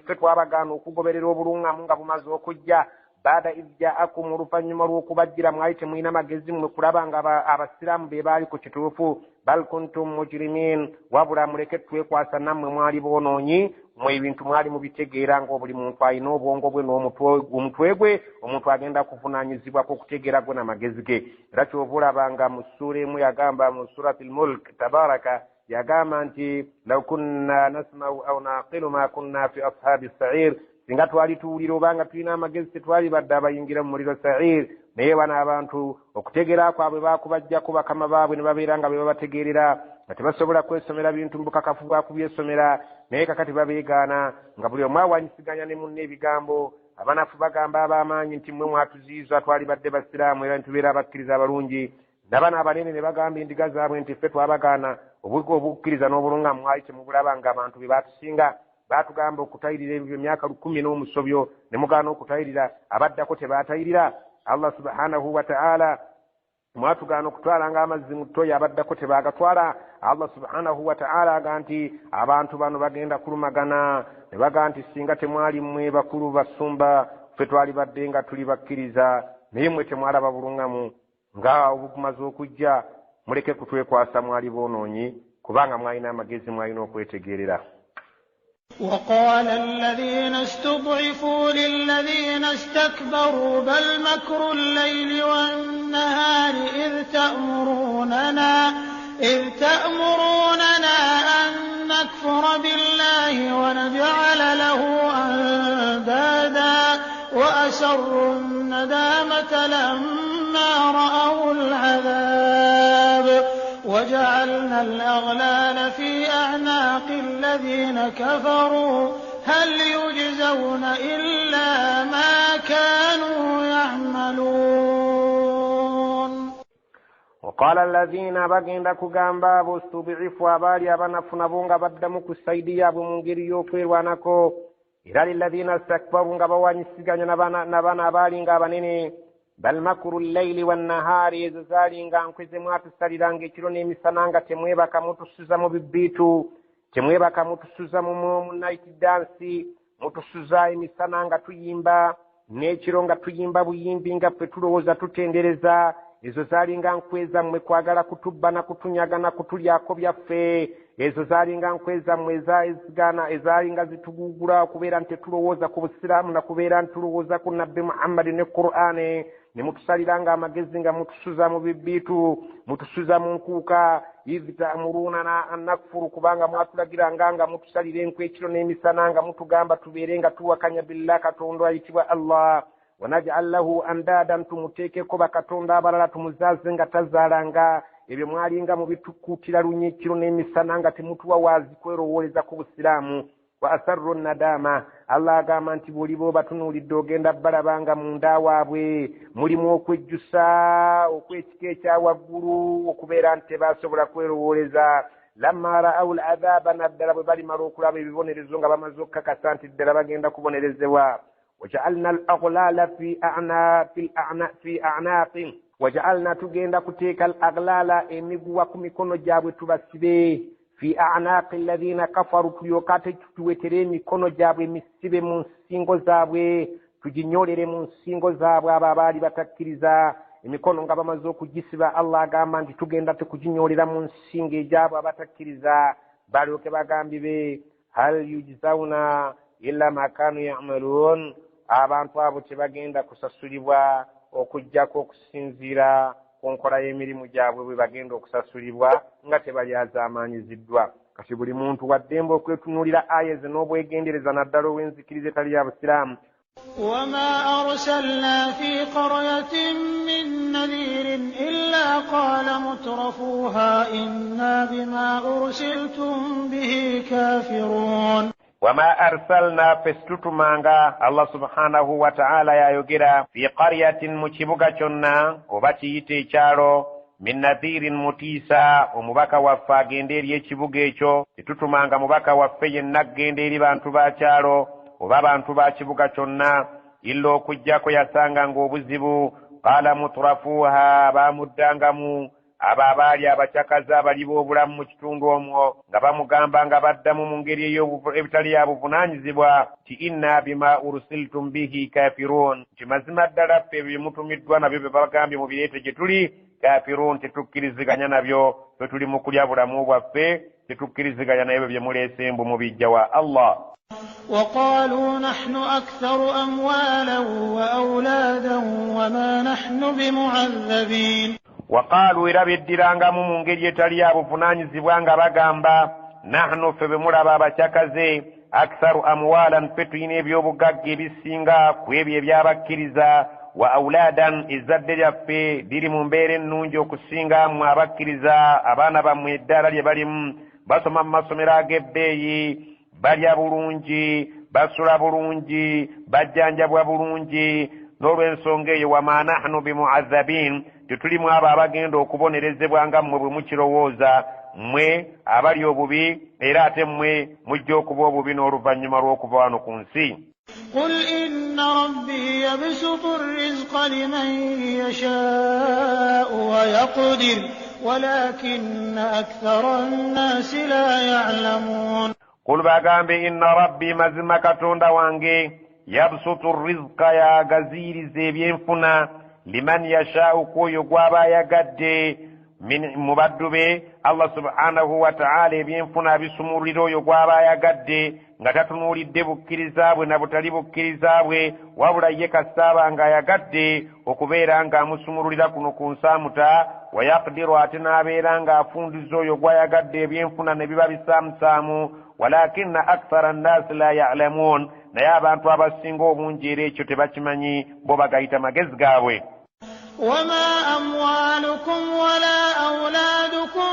ffe twabagaana okugoberera obuluŋŋamu nga bumaze okujja baada izja'akum oluvanyuma lw'okubajjira mwali temulina magezi mmwe kulaba nga abasiraamu be baali ku kituufu bal kuntum mujrimin wabula muleke twekwasa nammwe mwali boonoonyi mwe ebintu mwali mubitegeera nga buli muntu alina obwongo bwe n'omutwe gwe omuntu agenda kuvunaanyizibwako okutegeera gwe n'amagezi ge era kyova olabanga mu ssuura emu yagamba mu surati lmulk tabaraka yagamba nti law kunna nasmau au naqilu ma kunna fi ashabi sair singa twali tuwulira obanga tulina amagezi tetwali badde abayingira mu muliro sair naye bano abantu okutegeera kwabwe bakubajjako bakama baabwe ne babeera nga be babategeerera nga tebasobola kwesomera bintu mu bukakafu bwa kubyesomera naye kakati babeegaana nga buli omu awanyisiganya ne munne ebigambo abanafu bagamba ab'amaanyi nti mmwe mwatuziyiza twali badde basiraamu era nitubeera abakkiriza abalungi nabana abanene ne bagamba endiga zaabwe nti ffe twabagaana obukkiriza n'obulunga mwali temubulaba nga abantu be batusinga batugamba okutayirira ebyo emyaka 10 n'omusobyo ne mugaana okutayirira abaddako tebatayirira Allah subhanahu wa ta'ala mwatugaana okutwalanga amazzi mu ttoyi abaddako tebagatwala Allah subhanahu wa ta'ala aga nti abantu bano bagenda kulumagana ne baga nti singa temwali mmwe bakulu basumba ffe twali badde nga tuli bakkiriza naye mmwe temwalaba bulungamu nga obumaze okujja muleke kutwekwasa mwali boonoonyi kubanga mwalina amagezi mwalina okwetegeerera. وقال الذين استضعفوا للذين استكبروا بل مكر الليل والنهار إذ تأمروننا أن نكفر بالله ونجعل له أندادا وأسروا الندامة لما رأوا العذاب وجعلنا الأغلال في أعناق الذين كفروا هل يجزون إلا ما كانوا يعملون. وقال الذين بغين كغامبا بستضعفوا بالي ابنفنا بونغا بدمك السيديا بمنغري يوكيرwanako ila lilladhina istakbaru ngabawanyisiganyo nabana bali ngabanene bal makru al-layli wan-nahari ezali nga nkweze mwatusaliranga ekiro n'emisananga temwebaka mutusuza mu bibitu temwebaka mutusuza mu night dance mutusuza emisananga tuyimba n'ekiro nga tuyimba buyimbi nga ffe tulowooza tutendereza ezo zali nga nkweza mmwe kwagala kutubba na kutunyaga na kutulyako byaffe ezo zali nga nkweza mmwe ezigana ezali nga zitugugula okubeera nti tulowooza ku busiraamu na kubeera nti tulowooza ku nabbi Muhammadi ne Qur'ani ne mutusaliranga amagezi nga mutusuza mu bibitu mutusuza mu nkuuka idh ta'muruna an nakfuru kubanga mwatulagiranga nga mutusalira enkwekiro n'emisana nga mutugamba tubeere nga tuwakanya billahi katonda ayitibwa Allah wanaj'al lahu andadan tumuteekeko bakatonda abalala tumuzaze nga tazaalanga ebyo mwalinga mu bitukutira lunyikiro n'emisana nga temutuwa waazi kwerowooleza ku busiraamu wa asarru nadama Allah agamba nti bw'oliba batunuulidde ogenda balabanga munda waabwe mulimu okwejjusa okwekika ekyawaggulu okubeera nti tebasobola kwerowooleza lamma ra'awu al-adhaaba naddala bwe balimala okulaba ebibonerezo nga bamaze okukakasa nti ddala bagenda kubonerezebwa وجعلنا الأغلال في أعناق وجعلنا تجينا كتيك الأغلال إمجوا كميكونو جابو تبسبي في أعناق الذين كفروا تيوكات تويتري ميكونو جابو مسبي منسينغو زابو تجينيولي منسينغو زابو أبابالي باتكريزا imikono nga bamaze okugisiba Allah agamba nti tugenda tukujinyolera mu nsinga ejabo abatakiriza balyoke bagambibe hal yujzauna illa ma kanu ya'malun abantu abo tebagenda kusasulibwa okujjako okusinziira ku nkola y'emirimu gyabwe bwe bagenda okusasulibwa nga tebalyazaamaanyiziddwa kati buli muntu waddembe okwetunuulira aya ze n'obwegendereza naddala ow'enzikiriza etali ya busiraamu. وما أرسلنا في قرية من نذير إلا قال مترفوها إنا بما أرسلتم به كافرون. وما أرسلنا فستتمانغا الله سبحانه وتعالى يا يوغيرا في قرية مچبوغا چonna وباتيتي چارو من نذير متيسا ومبكا وفا genderi ekibuga ekyo tetutumanga mubaka waffe yenna genderi bantu ba charo oba abantu ba kibuga kyonna illa okujjako yasanga ng'obuzibu qala mutrafuha bamuddangamu abo abaali abakyakazi abali b'obulamu mu kitundu omwo nga bamugamba nga baddamu mu ngeri ebitali ya buvunaanyizibwa nti inna bima ursiltum bihi kafirun, nti mazima ddala ffe ebyo byemutumiddwa nabyo bye bagambye mu bireete gye tuli kafirun, tetukkiriziganya nabyo, ffe tuli mu kulya bulamu bwaffe, tetukkiriziganya nabyo bye muleese mbu mubijja wa Allah. وقالوا نحن أكثر أموالا وأولادا وما نحن بمعذبين. وقالوا إلى بدرانغا ممونجي يتالي أبو فناني زبوانغا بغامبا نحن فبمرابا بچاكزي أكثر أموالا فتويني بيوبوغاكي بسينغا كويبي بيابا كيريزا وأولادا إزاد جافي ديري ممبيرين نونجو كسينغا موابا كيريزا أبانا بمويدالا لباليم باسما مسوميرا جبيي balya bulungi, basula bulungi, bajjanjabwa bulungi, n'olw'ensonga eyo wama nahnu bimu'azzabin, tetulimu abo abagenda okubonerezebwa nga mmwe bwe mukirowooza, mmwe abali obubi era ate mmwe mujja okuba obubi n'oluvannyuma lw'okuva wano ku nsi. قل إن ربي يبسط الرزق لمن يشاء ويقدر ولكن أكثر الناس لا يعلمون. قل باgambe inna rabbi mazima katonda wange yabsutu rizqa ya gaziri zebyenfuna liman yasha'u koyo gwaba yagadde min mubaddube Allah subhanahu wa ta'ala ebyenfuna bisumuriro yo gwaba yagadde nga tatunulidde bukkiriza bwe na butali bukkiriza bwe wabula ye kasaba nga yagadde okubeera nga amusumurulira kuno ku nsamuta wayaqdiru ate n'abeera nga afundiza oyo gwayagadde ebyenfuna ne biba bisaamusaamu walakinna akthara an-nas la ya'lamun, naye abantu abasinga obungi era ekyo tebakimanyi, bo bagayita magezi gaabwe. وما أموالكم ولا أولادكم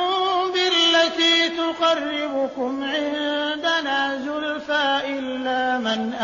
بالتي تقربكم عندنا زلفى إلا من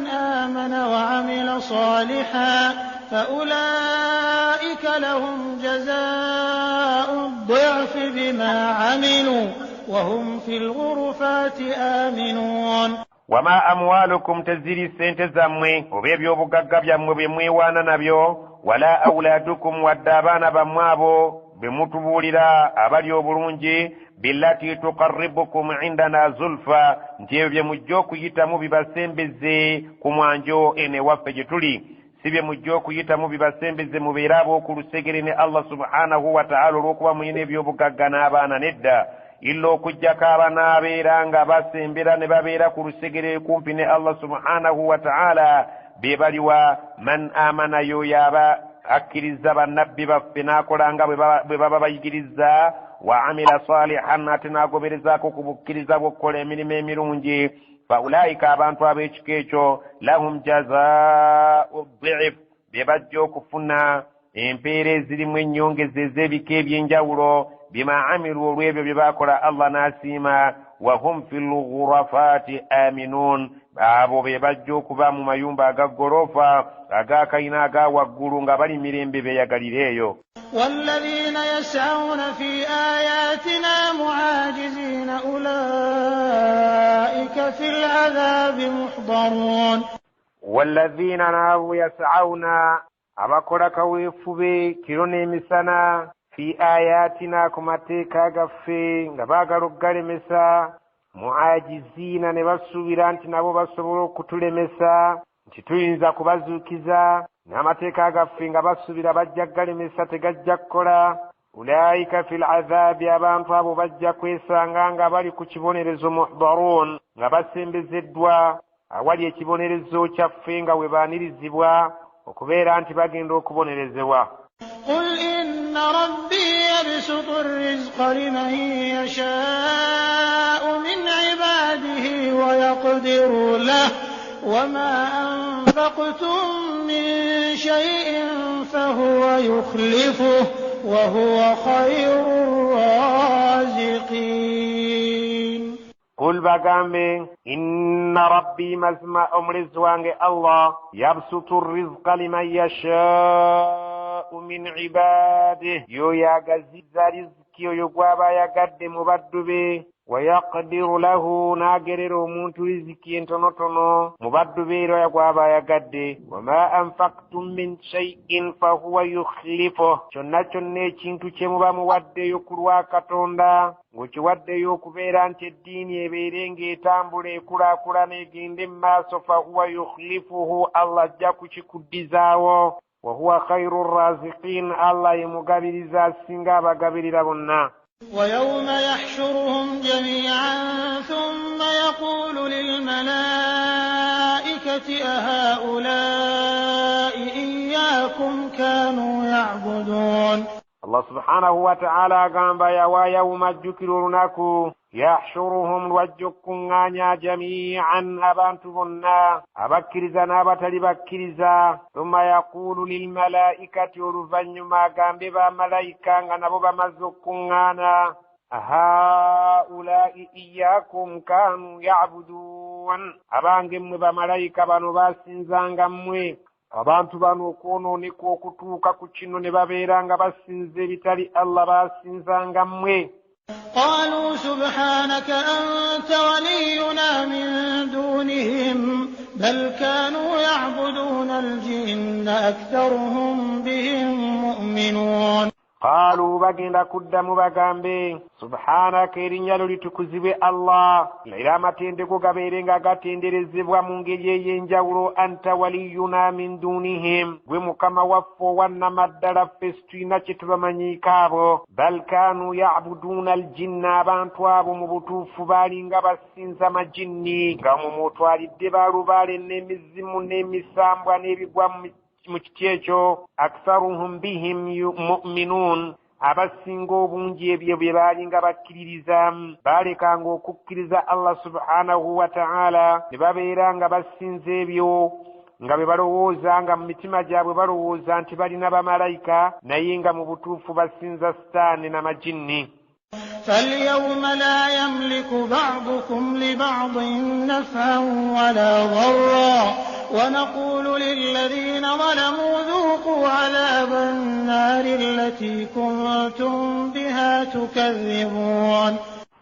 آمن وعمل صالحا فأولئك لهم جزاء الضعف بما عملوا وهم في الغرفات آمنون. وما أموالكم تزيري سنت زمي وبيبيو بغاغا بيامو بيمويوانا نبيو ولا أولادكم ودابانا بموابو بمتبولira abali obulungi billati tuqarribukum indana zulfa, nti bye mujja okuyitamu bibasembeze ku mwanjo ene waffe gye tuli, si bye mujja okuyitamu bibasembeze mubeera ab'okulusegere ne Allah subhanahu wa ta'ala olw'okuba muyina ebyobugagga n'abaana nedda, illa okujjako abaana abeera nga basembera ne babeera ku lusegere kumpi ne Allah subhanahu wa ta'ala be baliwa man amana yo yaba akkiriza bannabbi baffe n'akola nga bwe baba bayigiriza wa amila salihan ate n'agoberezaako ku bukkiriza bw'okukola emirimu emirungi fa ulaika abantu ab'ekika ekyo lahum jazaa'u dhi'f, be bajja okufuna empeera ezirimu ennyongeza ez'ebika eby'enjawulo bima amilu olw'ebyo bye baakola Allah n'asiima wa hum fil ghurafati aminun, abo be bajja okuba mu mayumba agaggolofa agakayina aga waggulu nga bali mirembe beeyagalira eyo. والذين يسعون في آياتنا معاجزين أولئك في العذاب محضرون. والذين نابو يسعون abakola kaweefube kiro n'emisana fi ayatina ku mateeka gaffe nga baagala okugalemesa muajiziina ne basuubira nti nabo basobola okutulemesa nti tuyinza kubazuukiza n'amateeka gaffe nga basuubira bajja kugalemesa tegajja kukola. ulaika fil azaabi, abantu abo bajja kwesanga nga bali ku kibonerezo muhdaruun, nga basembezeddwa awali ekibonerezo kyaffe nga we baanirizibwa okubeera nti bagenda okubonerezebwa. قل إن ربي يبسط الرزق لمن يشاء من عباده ويقدر له وما أنفقتم من شيء فهو يخلفه وهو خير الرازقين. قل bagambe inna rabbi mazma omulezi wange Allah yabsutu rizqa liman yasha'u min ibadihi, yo yagaziza riziki riziki oyo gw'aba ayagadde mu baddu be wayaqdiru lahu n'agerera omuntu riziki entonotono mu baddu be era gw'aba ayagadde wama anfaqtum min shay'in fahuwa yukhlifuh kyonna kyonna ekintu kye muba muwaddeyo ku lwa Katonda ng'okiwaddeyo okubeera nti eddiini ebeere ng'etambula ekulaakulana egende mu maaso fahuwa yukhlifuhu Allah ajja kukikuddizaawo wa huwa khayru rraziqin Allah ye mugabiriza asinga abagabirira bonna. ويوم يحشرهم جميعا ثم يقول للملائكة أهؤلاء إياكم كانوا يعبدون. الله سبحانه وتعالى قام ويوم الجكر يحشرهم وجكنا جميعا أبانتبنا أبكرزا نابتل بكرزا ثم يقول للملائكة ورفن ما قام ببا ملائكا نبوبا مزكنا هؤلاء إياكم كانوا يعبدون أبانجم بملائكة بنباسنزا مwe abantu bano okwonooneka okutuuka ku kino ne babeera nga basinza ebitali Allah basinzanga mmwe. قالوا سبحانك أنت ولينا من دونهم بل كانوا يعبدون الجن أكثرهم بهم مؤمنون. قالوا bagenda kuddamu bagambe subhanaka erinnya litukuzibwe Allah era amatendeko gabeere nga gatenderezebwa mu ngeri ey'enjawulo anta waliyuna min dunihim gwe mukama waffe owannamaddala ffe situlina kye tubamanyiiko abo bal kanu yabuduna aljinna abantu abo mu butuufu baalinga basinza majinni nga mumutwalidde balubaale n'emizimu n'emisambwa n'ebigwa mu kiti ekyo aksaruhum bihim mu'minun abasinga obungi ebyo bye baalinga bakkiririza baalekanga okukkiriza Allah subhanahu wa ta'ala ne babeera nga basinza ebyo nga bwe balowooza nga mu mitima gyabwe balowooza nti balina bamalayika naye nga mu butuufu basinza sitaani n'amajinni. فاليوم لا يملك بعضكم لبعض نفعا ولا ضرا ونقول للذين ظلموا ذوقوا عذاب النار التي كنتم بها تكذبون.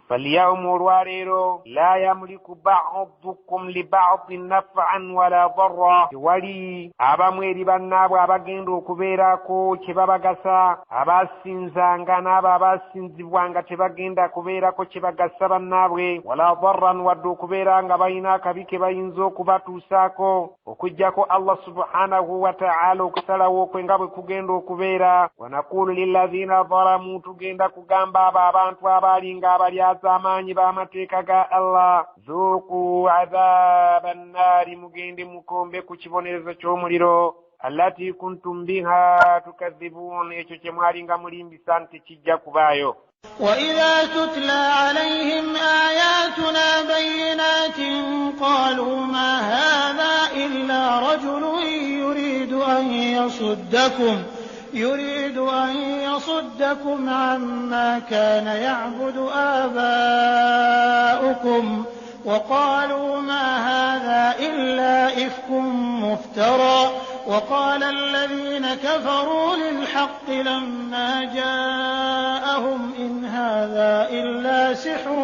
فاليوم الواريرو لا يملك بعضكم لبعض نفعا ولا ضرا ولي abamweri bannabwe abagenda okubeerako kye babagasa abasinzanga n'abo abasinzibwanga tebagenda kubeerako kye bagasa bannabwe wala darran wadde okubeera nga balina akabi ke bayinza okubatuusaako okuggyako Allah subhanahu wa ta'ala okusalawo okwe nga bwe kugenda okubeera wanaqulu lilladhina zalamu tugenda kugamba abo abantu abalinga abalya amaanyi b'amateeka ga Allah zuuku adhaaba annaari mugende mukombe ku kibonerezo ky'omuliro allati kuntum biha tukadhibuun ekyo kye mwalinga mulimbisa nti kijja kubaayo. وإذا تتلى عليهم آياتنا بينات قالوا ما هذا إلا رجل يريد أن يصدكم عما كان يعبد آباؤكم وقالوا ما هذا إلا إفك مفترى وقال الذين كفروا للحق لما جاءهم إن هذا إلا سحر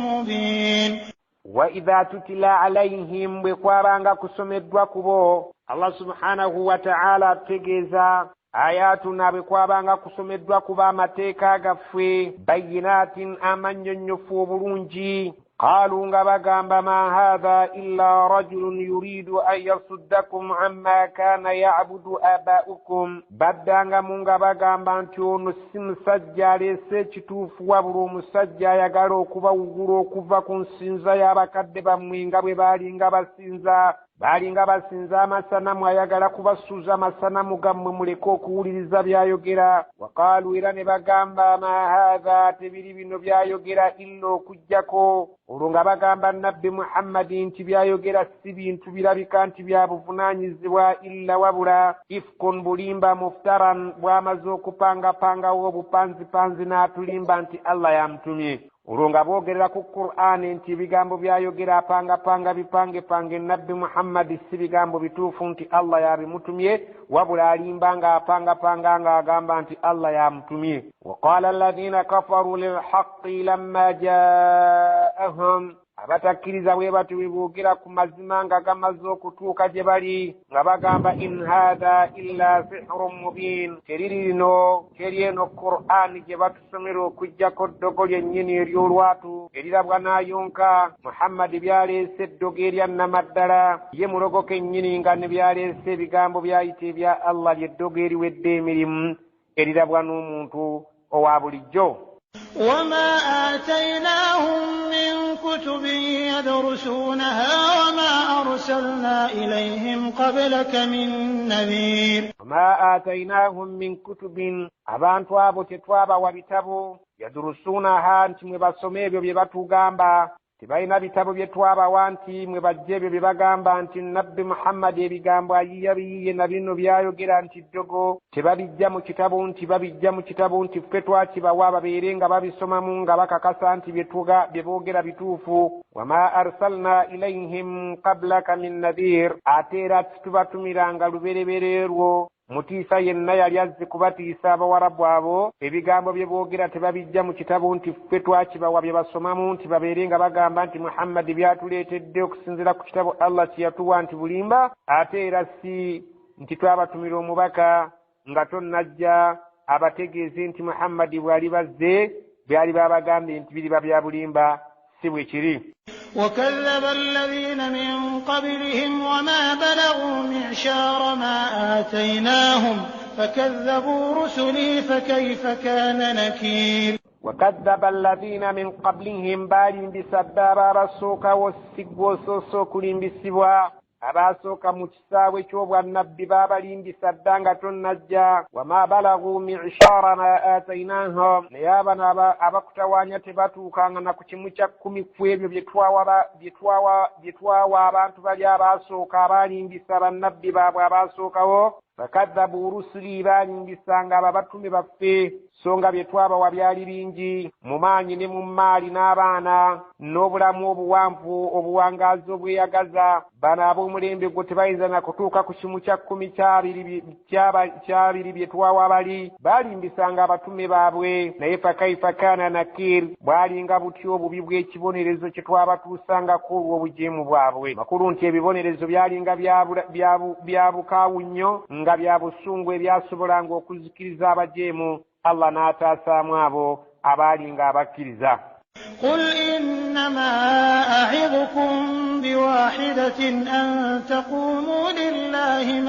مبين. وإذا تتلى عليهم بقوارanga kusomedwa kubo Allah subhanahu wa ta'ala tegeza ayatuna bekwabanga kusomeddwa kuba amateeka gaffe bayinatin amannyonnyofu obulungi قالوا nga bagamba ma hadha illa rajulun yuridu an yasuddakum amma kana ya'budu aba'ukum baddanga munga bagamba nti ono si musajja aleese ekituufu wabula omusajja ayagala okubawugula okuva ku nsinza y'abakadde bammwe nga bwe baalinga basinza amasanamu ayagala kubasuuza amasanamu gammwe muleke okuwuliriza byayogera waqaalu era ne bagamba ma hadha tebiri bino byayogera illa okujjako olwo nga bagamba nabbi Muhammadi nti byayogera si bintu birabika nti bya buvunaanyizibwa illa wabula ifkun bulimba muftaran bw'amaze okupangapangawo obupanzipanzi n'atulimba nti Allah yamutumye olwo nga boogerera ku Qur'ani nti ebigambo byayogera apangapanga bipange nabbi Muhammadi si bigambo bituufu nti Allah yabimutumye wabula alimba nga apangapanga nga agamba nti Allah yamutumye. Waqala alladhina kafaru lilhaqqi lamma jaahum, abatakkiriza bwe batyo bwe boogera ku mazima nga gamaze okutuuka gye bali nga bagamba in hadha illa sihrun mubin, teriri lino teri eno Qur'ani gye batusomera okuggyako ddogo lyennyini ery'olwatu erirabwa n'ayonka. Muhammadi byaleese eddogo erya nnamaddala ye mulogoka ennyini nga ne byaleese ebigambo byayita ebya Allah ly'eddogo eriwedde emirimu erirabwa n'omuntu owa bulijjo. وما آتيناهم من كتب يدرسونها وما أرسلنا إليهم قبلك من نذير. وما آتيناهم من كتب abantu abo tetwabawa bitabo yadrusunaha nti mwe basome ebyo bye batugamba. Tebalina bitabo bye twabawa nti mwe bajje ebyo bye bagamba nti nabbi Muhammad ebigambo ayiye na bino byayogera nti ddogo tebabijja mu kitabo nti babijja mu kitabo nti ffe twakibawa babeere nga babisomamu nga bakakasa nti bye boogera bituufu. Wama arsalna ilayhim qablaka min nadhir, ate era titubatumiranga luberebererwo mutiisa yenna yali azze kubatiisa abawarabu abo ebigambo bye boogera tebabijja mu kitabo nti ffe twakibawa bye basomamu nti babeere nga bagamba nti Muhammadi byatuleetedde okusinziira ku kitabo Allah kye yatuwa nti bulimba, ate era si nti twabatumira omubaka nga tonnajja abategeeze nti Muhammadi bw'ali bazze byali babagambye nti biriba bya bulimba, si bwe kiri. وكذب الذين من قبلهم وما بلغوا معشار ما آتيناهم فكذبوا رسلي فكيف كان نكير. وكذب الذين من قبلهم بالين بسبابا رسوكا وسيغوسوسو كلين بسبوا abasooka mu kisaawe ky'obwannabbi baabalimbisa dda nga tonnajja. Wama balagu mi'shara ma atainahum, naye abano abakutawaanya tebatuukanga na ku kimu kya 10 ku ebyo bye twawa abantu bali abaasooka abalimbisa bannabbi baabwe abaasookawo. Fakadhabu rusuli, baalimbisanga ababatume baffe so nga bye twabawa byali bingi mu maanyi ne mu maali n'abaana n'obulamu obuwanvu obuwangaazi obweyagaza. Bano ab'omulembe gwo tebayinza na kutuuka ku kimu kya 10 kyabiri bye twawa bali. Baalimbisanga abatume baabwe, naye fakaifa kana nakir, bwalinga butyo obubi bw'ekibonerezo kye twabatuusangako olw'obujeemu bwabwe. Makulu nti ebibonerezo byalinga bya bukaawu nnyo nga bya busungu ebyasobolanga okuzikiriza abajeemu. Allah n'ataasaamu abo abaalinga abakkiriza. قل إنما أعظكم بواحدة أن تقوموا لله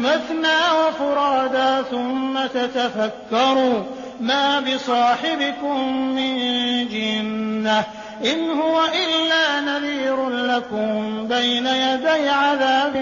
مثنى وفرادا ثم تتفكروا ما بصاحبكم من جنة إن هو إلا نذير لكم بين يدي عذاب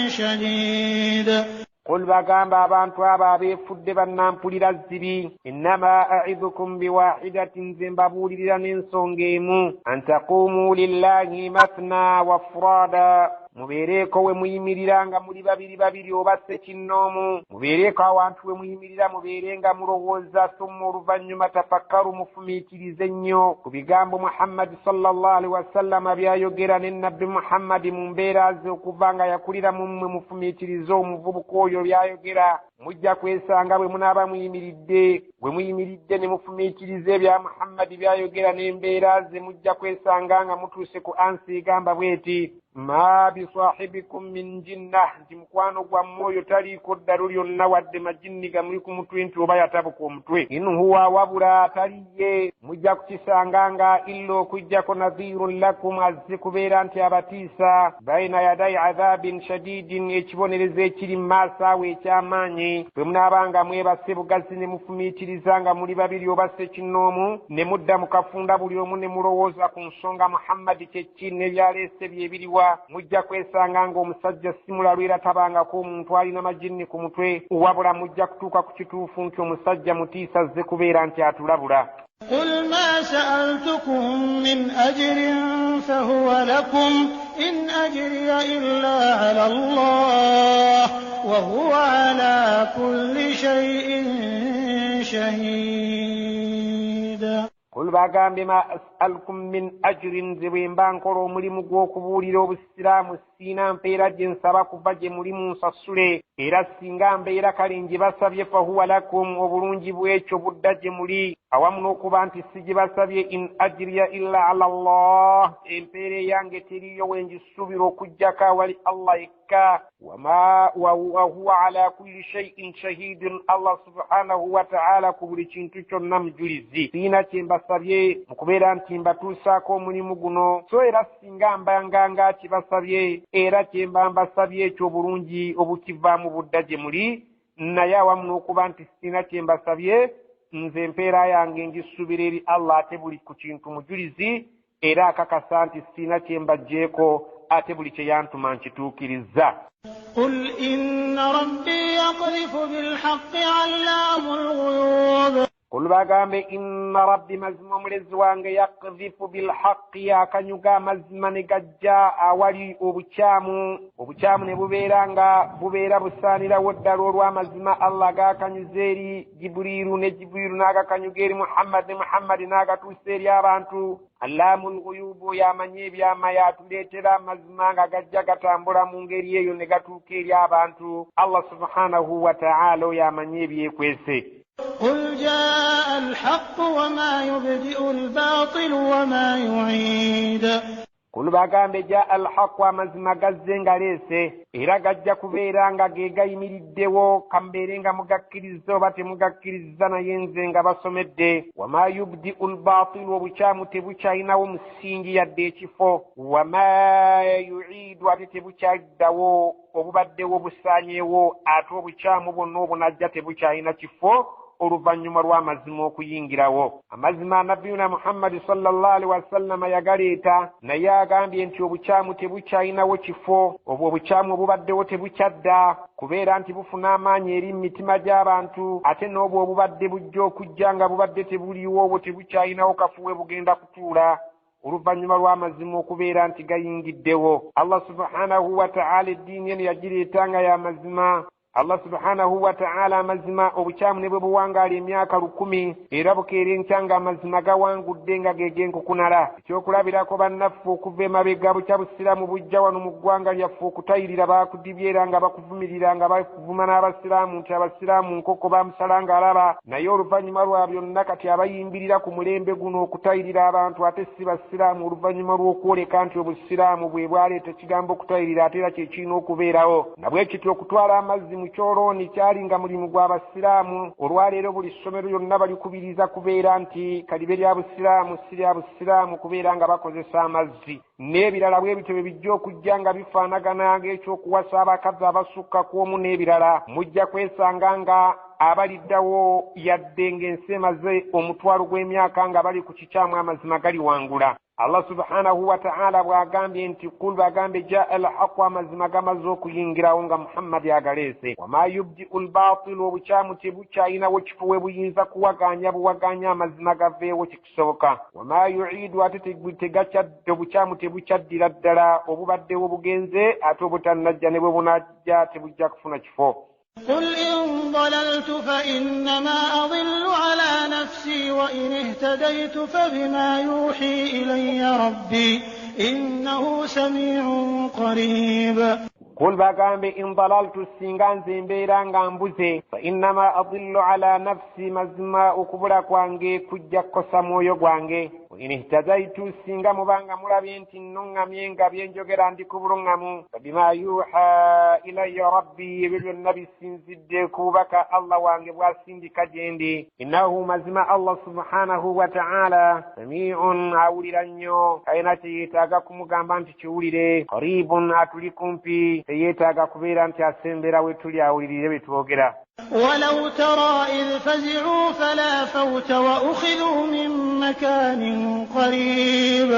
شديد. قل bagamba abantu abo abeefudde bannampulira zzibi, innama a'idhukum biwahidatin, nze mbabuulirira n'ensonga emu, an taqumu lillahi mathna wa furada, mubeereko we muyimirira nga muli babiri oba ssekinnoomu. Mubeereko awantu we muyimirira mubeere nga mulowooza, summa oluvannyuma tafakkaru, mufumiitirize nnyo ku bigambo Muhammadi sallallahu alaihi wasallam byayogera ne nabbi Muhammadi mu mbeera ze okuva nga yakulira mu mmwe. Mufumiitirize omuvubuka oyo byayogera. Mujja kwesanga bwe munaaba muyimiridde ne mufumiitiriza ebya Muhammadi byayogera n'embeera ze, mujja kwesanga nga mutuuse ku ansi egamba bweti ma bisahibikum min jinnah, nti mukwano gwammwe oyo taliiko ddalu lyonna wadde majinni gamuli ku mutwe nti oba yatabuka omutwe. In huwa, wabula taliye, mujja kukisanga nga illa okujjako nadhirun lakum, azze kubeera nti abatiisa, bayina yadai adhabin shadidin, ekibonerezo ekiri mu maaso awo eky'amaanyi. Bwe munaabanga mwebase bugazi ne mufumiitiriza nga muli babiri oba ssekinnoomu, ne mudda mukafunda buli omu ne mulowooza ku nsonga Muhammadi kyeki n'ebyaleese byebiriwa, mujja kwesanga ng'omusajja simulalwera tabangako omuntu alina majinni ku mutwe, wabula mujja kutuuka ku kituufu nti omusajja mutiisa azze kubeera nti atulabula. قل ما سألتكم من أجر فهو لكم إن أجري إلا على الله وهو على كل شيء شهيد قل باgambe ma as'alukum min ajrin nze mbankola omulimu gw'okubuulira obusiraamu siina mpeera gye nsaba kuva gye muli munsasule era singa mbeera kale nje basabye fahuwa lakum obulungi bw'ekyo budda gye muli awamu n'okuba nti sigibasabye in ajriya illa ala Allah empeera yange teriyo wenjisuubira okujjako awali Allah yekka wa huwa ala kulli shay'in shahidun Allah subhanahu wa ta'ala ku buli kintu kyonna mujulizi siina kye mbasabye mu kubeera nti mbatuusaako omulimu guno so era singa mbanganga kibasabye era kye mba mbasabye ekyo obulungi obukivaamu budda gye muli naye awamu n'okuba nti siina kye mbasabye nze empeera yange ngisuubira eri Allah ate buli ku kintu mujulizi era akakasa nti siina kye mbagjeeko ate buli kye yantuma nkituukiriza. قل إن ربي يقذف بالحق علام الغيوب قل باgambe inna rabbi mazima omulezi wange yakdhifu bilhaqi yakanyuga mazima ne gajja awali obukyamu ne bubeera busaanirawo ddala olw'amazima Allah gakanyuza eri Jibriilu ne Jibriilu n'agakanyuga eri Muhammad ne Muhammad n'agatuusa eri abantu Allamul ghuyubu yamanye ebyama yatuleetera amazima nga gajja gatambula mu ngeri eyo ne gatuuka eri abantu Allah subhanahu wa ta'ala yamanye ebyekwese. قل جاء الحق وما يبدئ الباطل وما يعيد قل باgambe جاء الحق amazima gazze nga leese era gajja kubeera nga ge gayimiriddewo kambeere nga mugakkiriza oba temugakkiriza naye nze nga basomedde wama yubdi'u al-batil obukyamu tebukyalinawo musingi yadde ekifo wama yu'idu ate tebukyaddawo obubaddewo busaanyeewo ate obukyamu bwonna obunajja tebukyalina kifo oluvannyuma lw'amazima okuyingirawo. Amazima nabiyuna Muhammad sallallahu alaihi wasallam yagaleeta naye agambye nti obukyamu tebukyalinawo kifo obwo obukyamu obubaddewo tebukyadda kubeera nti bufuna amaanyi eri mitima gy'abantu ate n'obwo obubadde bujja okujja nga bubadde tebuliwo obwo tebukyalinawo kafuwe bugenda kutuula oluvannyuma lw'amazima okubeera nti gayingiddewo. Allah subhanahu wa ta'ala eddiini eno yagireeta nga y'amazima. Allah subhanahu wa ta'ala amazima obukyamu ne bwe buwangaala emyaka 1000 era bukeera enkya nga amazima gawangudde nga gegenkukunala. Ekyokulabirako bannaffe okuva emabega bukya busiraamu bujja wano mu ggwanga lyaffe okutayirira bakudibyera nga bakuvumirira nga bakuvuma n'abasiraamu nti abasiraamu nkoko bamusala nga alaba naye oluvannyuma lwa byonna kati abayimbirira ku mulembe guno okutayirira abantu ate si basiraamu oluvannyuma lw'okwoleka nti obusiraamu bwe bwaleeta ekigambo okutayirira ate era kye kirina okubeerawo na bwe kityo okutwala amazzi mu kyolooni kyali nga mulimu gw'abasiraamu. Olwaleero buli ssomero lyonna balikubiriza kubeera nti kalibe lya busiraamu si lya busiraamu kubeera nga bakozesa amazzi n'ebirala bwe bityo bijja okujja nga bifaanagana ng'ekyokuwasa abakazi abasukka ku omu n'ebirala mujja kwesanga nga abaliddawo yadde ng'ensi emaze omutwalo gw'emyaka nga bali ku kikyamu amazima galiwangula. Allah subhanahu wa ta'ala bw'agambye nti kul bagambe jaa al-haqq amazima gamaze okuyingirawo nga Muhammad agaleese wama yubdi'u al-batil obukyamu tebukyalinawo kifuwe buyinza buwaganya amazima gaveewo kikisoboka wama yu'idu ate tegakyadde obukyamu tebukyaddira ddala obubaddewo bugenze ate obutannajja ne bwe bunajja tebujja kufuna kifo. قل إن ضللت فإنما أضل على نفسي وإن اهتديت فبما يوحي إلي ربي إنه سميع قريب. قل bagambe in dalaltu singa nze mbeera nga mbuze fa innama adillu ala nafsi mazima okubula kwange kujja kukosa mwoyo gwange in ihtadaitu singa mubanga mulabye nti nnuŋŋamye nga byenjogera ndi ku buluŋŋamu bima yuha ilayya rabbi ebyo byonna bisinzidde ku bubaka Allah wange bw'asindika gye ndi innahu mazima Allah subhanahu wa ta'ala sami'un awulira nnyo kayina kye yeetaaga kumugamba nti kiwulire qaribun atuli kumpi yeetaaga kubeera nti asembera we tuli awulirire bye twogera. ولو ترى إذ فزعوا فلا فوت وأخذوا من مكان قريب.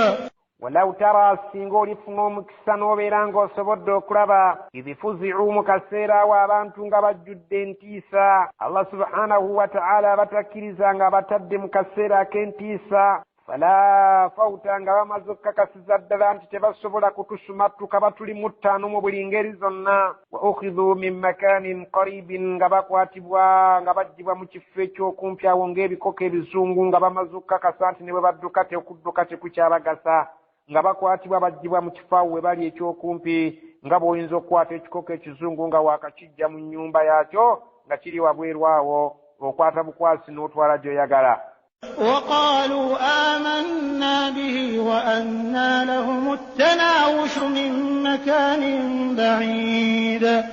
ولو ترى singa olifuna omukisa n'obeera ng'osobodde okulaba idh fuzi'u mu kaseera awo abantu nga bajjudde entiisa Allah subhanahu wa ta'ala abatakkiriza nga batadde mu kaseera ak'entiisa fala fauta nga bamaze okukakasiza ddala nti tebasobola kutusumattuka batuli mu ttaano mu buli ngeri zonna. Wa ukhidhu min makanin qaribin, nga bakwatibwa nga baggyibwa mu kifo ekyokumpi awo ng'ebikoko ebizungu, nga bamaze okukakasa nti ne bwe badduka okudduka tekukyabagasa, nga bakwatibwa baggyibwa mu kifo awo we bali ekyokumpi, nga bw'oyinza okukwata ekikoko ekizungu nga waakakijja mu nnyumba yaakyo nga kiri wabweru awo, okwata bukwasi n'otwala gy'oyagala. وقالوا آمنا به وأنى لهم التناوش من مكان بعيد.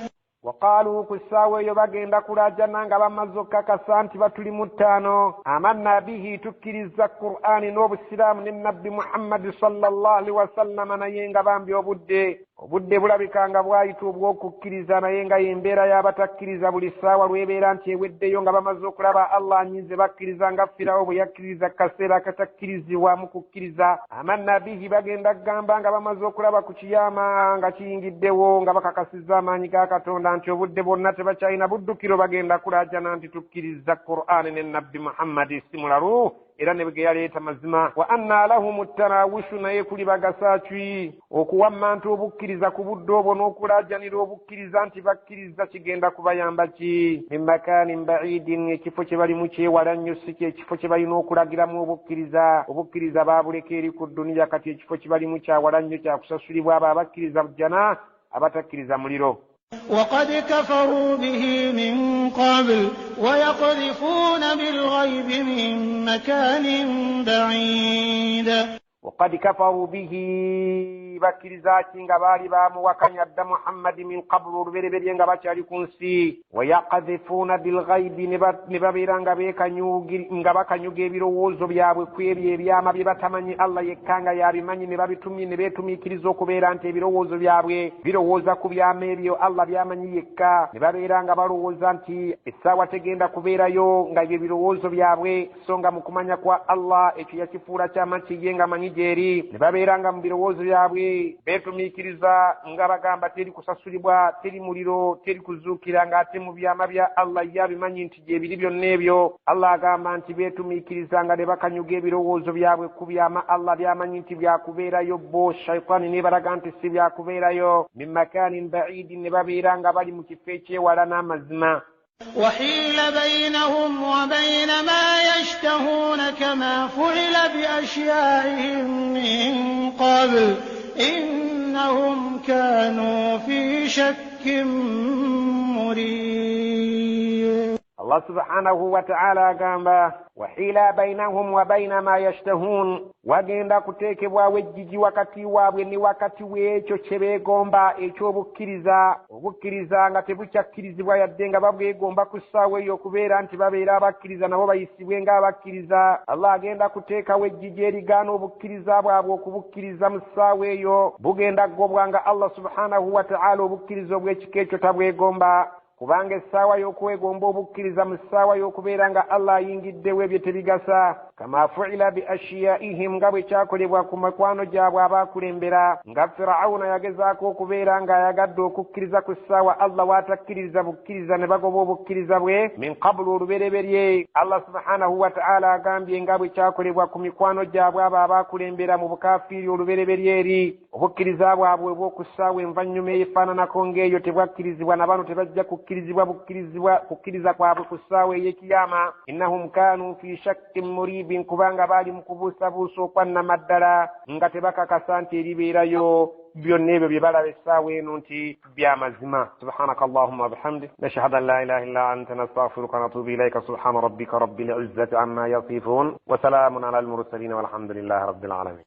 وقالوا كساوي يبغين كراجنا nga bamaze okukakasa nti batuli mu ttaano. Amanna bihi, tukkiriza Qur'ani n'obusilamu ne Nabbi Muhammad sallallahu alaihi wasallam, naye nga bambi obudde bulabika nga bwayita obw'okukkiriza, naye nga y'embeera y'abatakkiriza buli ssaawa lwebeera nti eweddeyo nga bamaze okulaba Allah anyinze bakkiriza nga Firawo bwe yakkiriza kaseera akatakkirizibwamu kukkiriza. Amanna bihi, bagenda kugamba nga bamaze okulaba ku kiyama nga kiyingiddewo, nga bakakasizza amaanyi ga Katonda nti obudde bwonna tebakyalina buddukiro, bagenda kulaajana nti tukkiriza Qur'ani ne Nabbi Muhammad si mulalu era ne bwe yaleeta mazima. Wa anna lahum tanawushu, naye kuli bagasa ki okuwamma nti obukkiriza ku budde obwo n'okulaajanira obukkiriza nti bakkiriza kigenda kubayamba ki? Min makanin ba'idin, ekifo kye balimu kyewala nnyo, si kyekifo kye balina okulagiramu obukkiriza baabuleka eri ku dduniya, kati ekifo kye balimu kyawala nnyo, kyakusasulibwa abo abakkiriza jjana, abatakkiriza muliro. وقد كفروا به من قبل ويقذفون بالغيب من مكان بعيد. وقد كفروا به bakkirizaaki nga baali baamuwakanya dda Muhammadi min qablu olubereberye nga bakyali ku nsi. Wayaqadhifuuna bilghaibi, ne babeera nga bakanyuga ebirowoozo byabwe ku ebyo ebyama bye batamanyi Allah yekka nga yabimanyi, ne beetumiikiriza okubeera nti ebirowoozo byabwe birowooza ku byama ebyo Allah byamanyi yekka. Ne babeera nga balowooza nti essaawa tegenda kubeerayo nga ebyo birowoozo byabwe, so nga mu kumanya kwa Allah ekyo yakifuula kyama kiye nga manyi gyeri. Ne babeera nga mu birowoozo byabwe beetumiikiriza nga bagamba teri kusasulibwa, teri muliro, teri kuzuukira, ng'ate mu byama bya Allah yabimanyi nti gyebiri byonna ebyo. Allah agamba nti beetumiikiriza nga ne bakanyuga ebirowoozo byabwe ku byama Allah byamanyi nti byakubeerayo, bo shayitaani ne balaga nti si byakubeerayo. Min makanin ba'idin, ne babeera nga bali mu kifo ekyewala n'amazima. وحيل بينهم وبين ما يشتهون كما فعل بأشيائهم من قبل إنهم كانوا في شك مريب. الله سبحانه وتعالى قام وحيل بينهم وبين ما يشتهون, wagenda kuteekebwawo ejjiji wakati waabwe ne wakati w'ekyo kye beegomba obukkiriza nga tebukyakkirizibwa yadde nga babwegomba ku ssaawa eyo okubeera nti babeera abakkiriza nabo bayisibwe ng'abakkiriza. Allah agenda kuteekawo ejjiji erigaana obukkiriza bwabwe okubukkiriza mu ssaawa eyo bugenda ggobwa nga Allah subhanahu wa ta'ala obukkiriza obw'ekika ekyo tabwegomba. Kubanga essaawa y'okwegomba obukkiriza mu ssaawa y'okubeera nga Allah ayingiddewo ebyo tebigasa. Kama fu'ila bi ashiyaihim, nga bwe kyakolebwa ku mikwano gyabwe abaakulembera, nga Firawuna yagezaako okubeera ng'ayagadde okukkiriza ku ssaawa Allah w'atakkiriza bukkiriza ne bagoba obukkiriza bwe min qablu olubereberye. Allah subhanahu wa ta'ala agambye nga bwe kyakolebwa ku mikwano gyabwe abo abaakulembera mu bukafiiri olubereberye eri. Obukkiriza bwabwe bw'oku ssaawa envannyuma eyeefaananako ng'eyo tebwakkirizibwa, na bano tebajja kukkiriza kwabwe ku ssaawa ey'ekiyama. Innahum kaanu fi shakkin muribin, kubanga baali mu kubuusabuusa okwannama ddala nga tebakakasa nti eribeerayo byonna ebyo bye balaba essaawa eno nti by'amazima. Subhanaka Allahumma wa bihamdik, nashhadu an la ilaha illa anta, nastaghfiruka wa natubu ilayka. Subhana rabbika rabbil izzati amma yasifun wa salamun ala al mursalin walhamdulillahi rabbil alamin.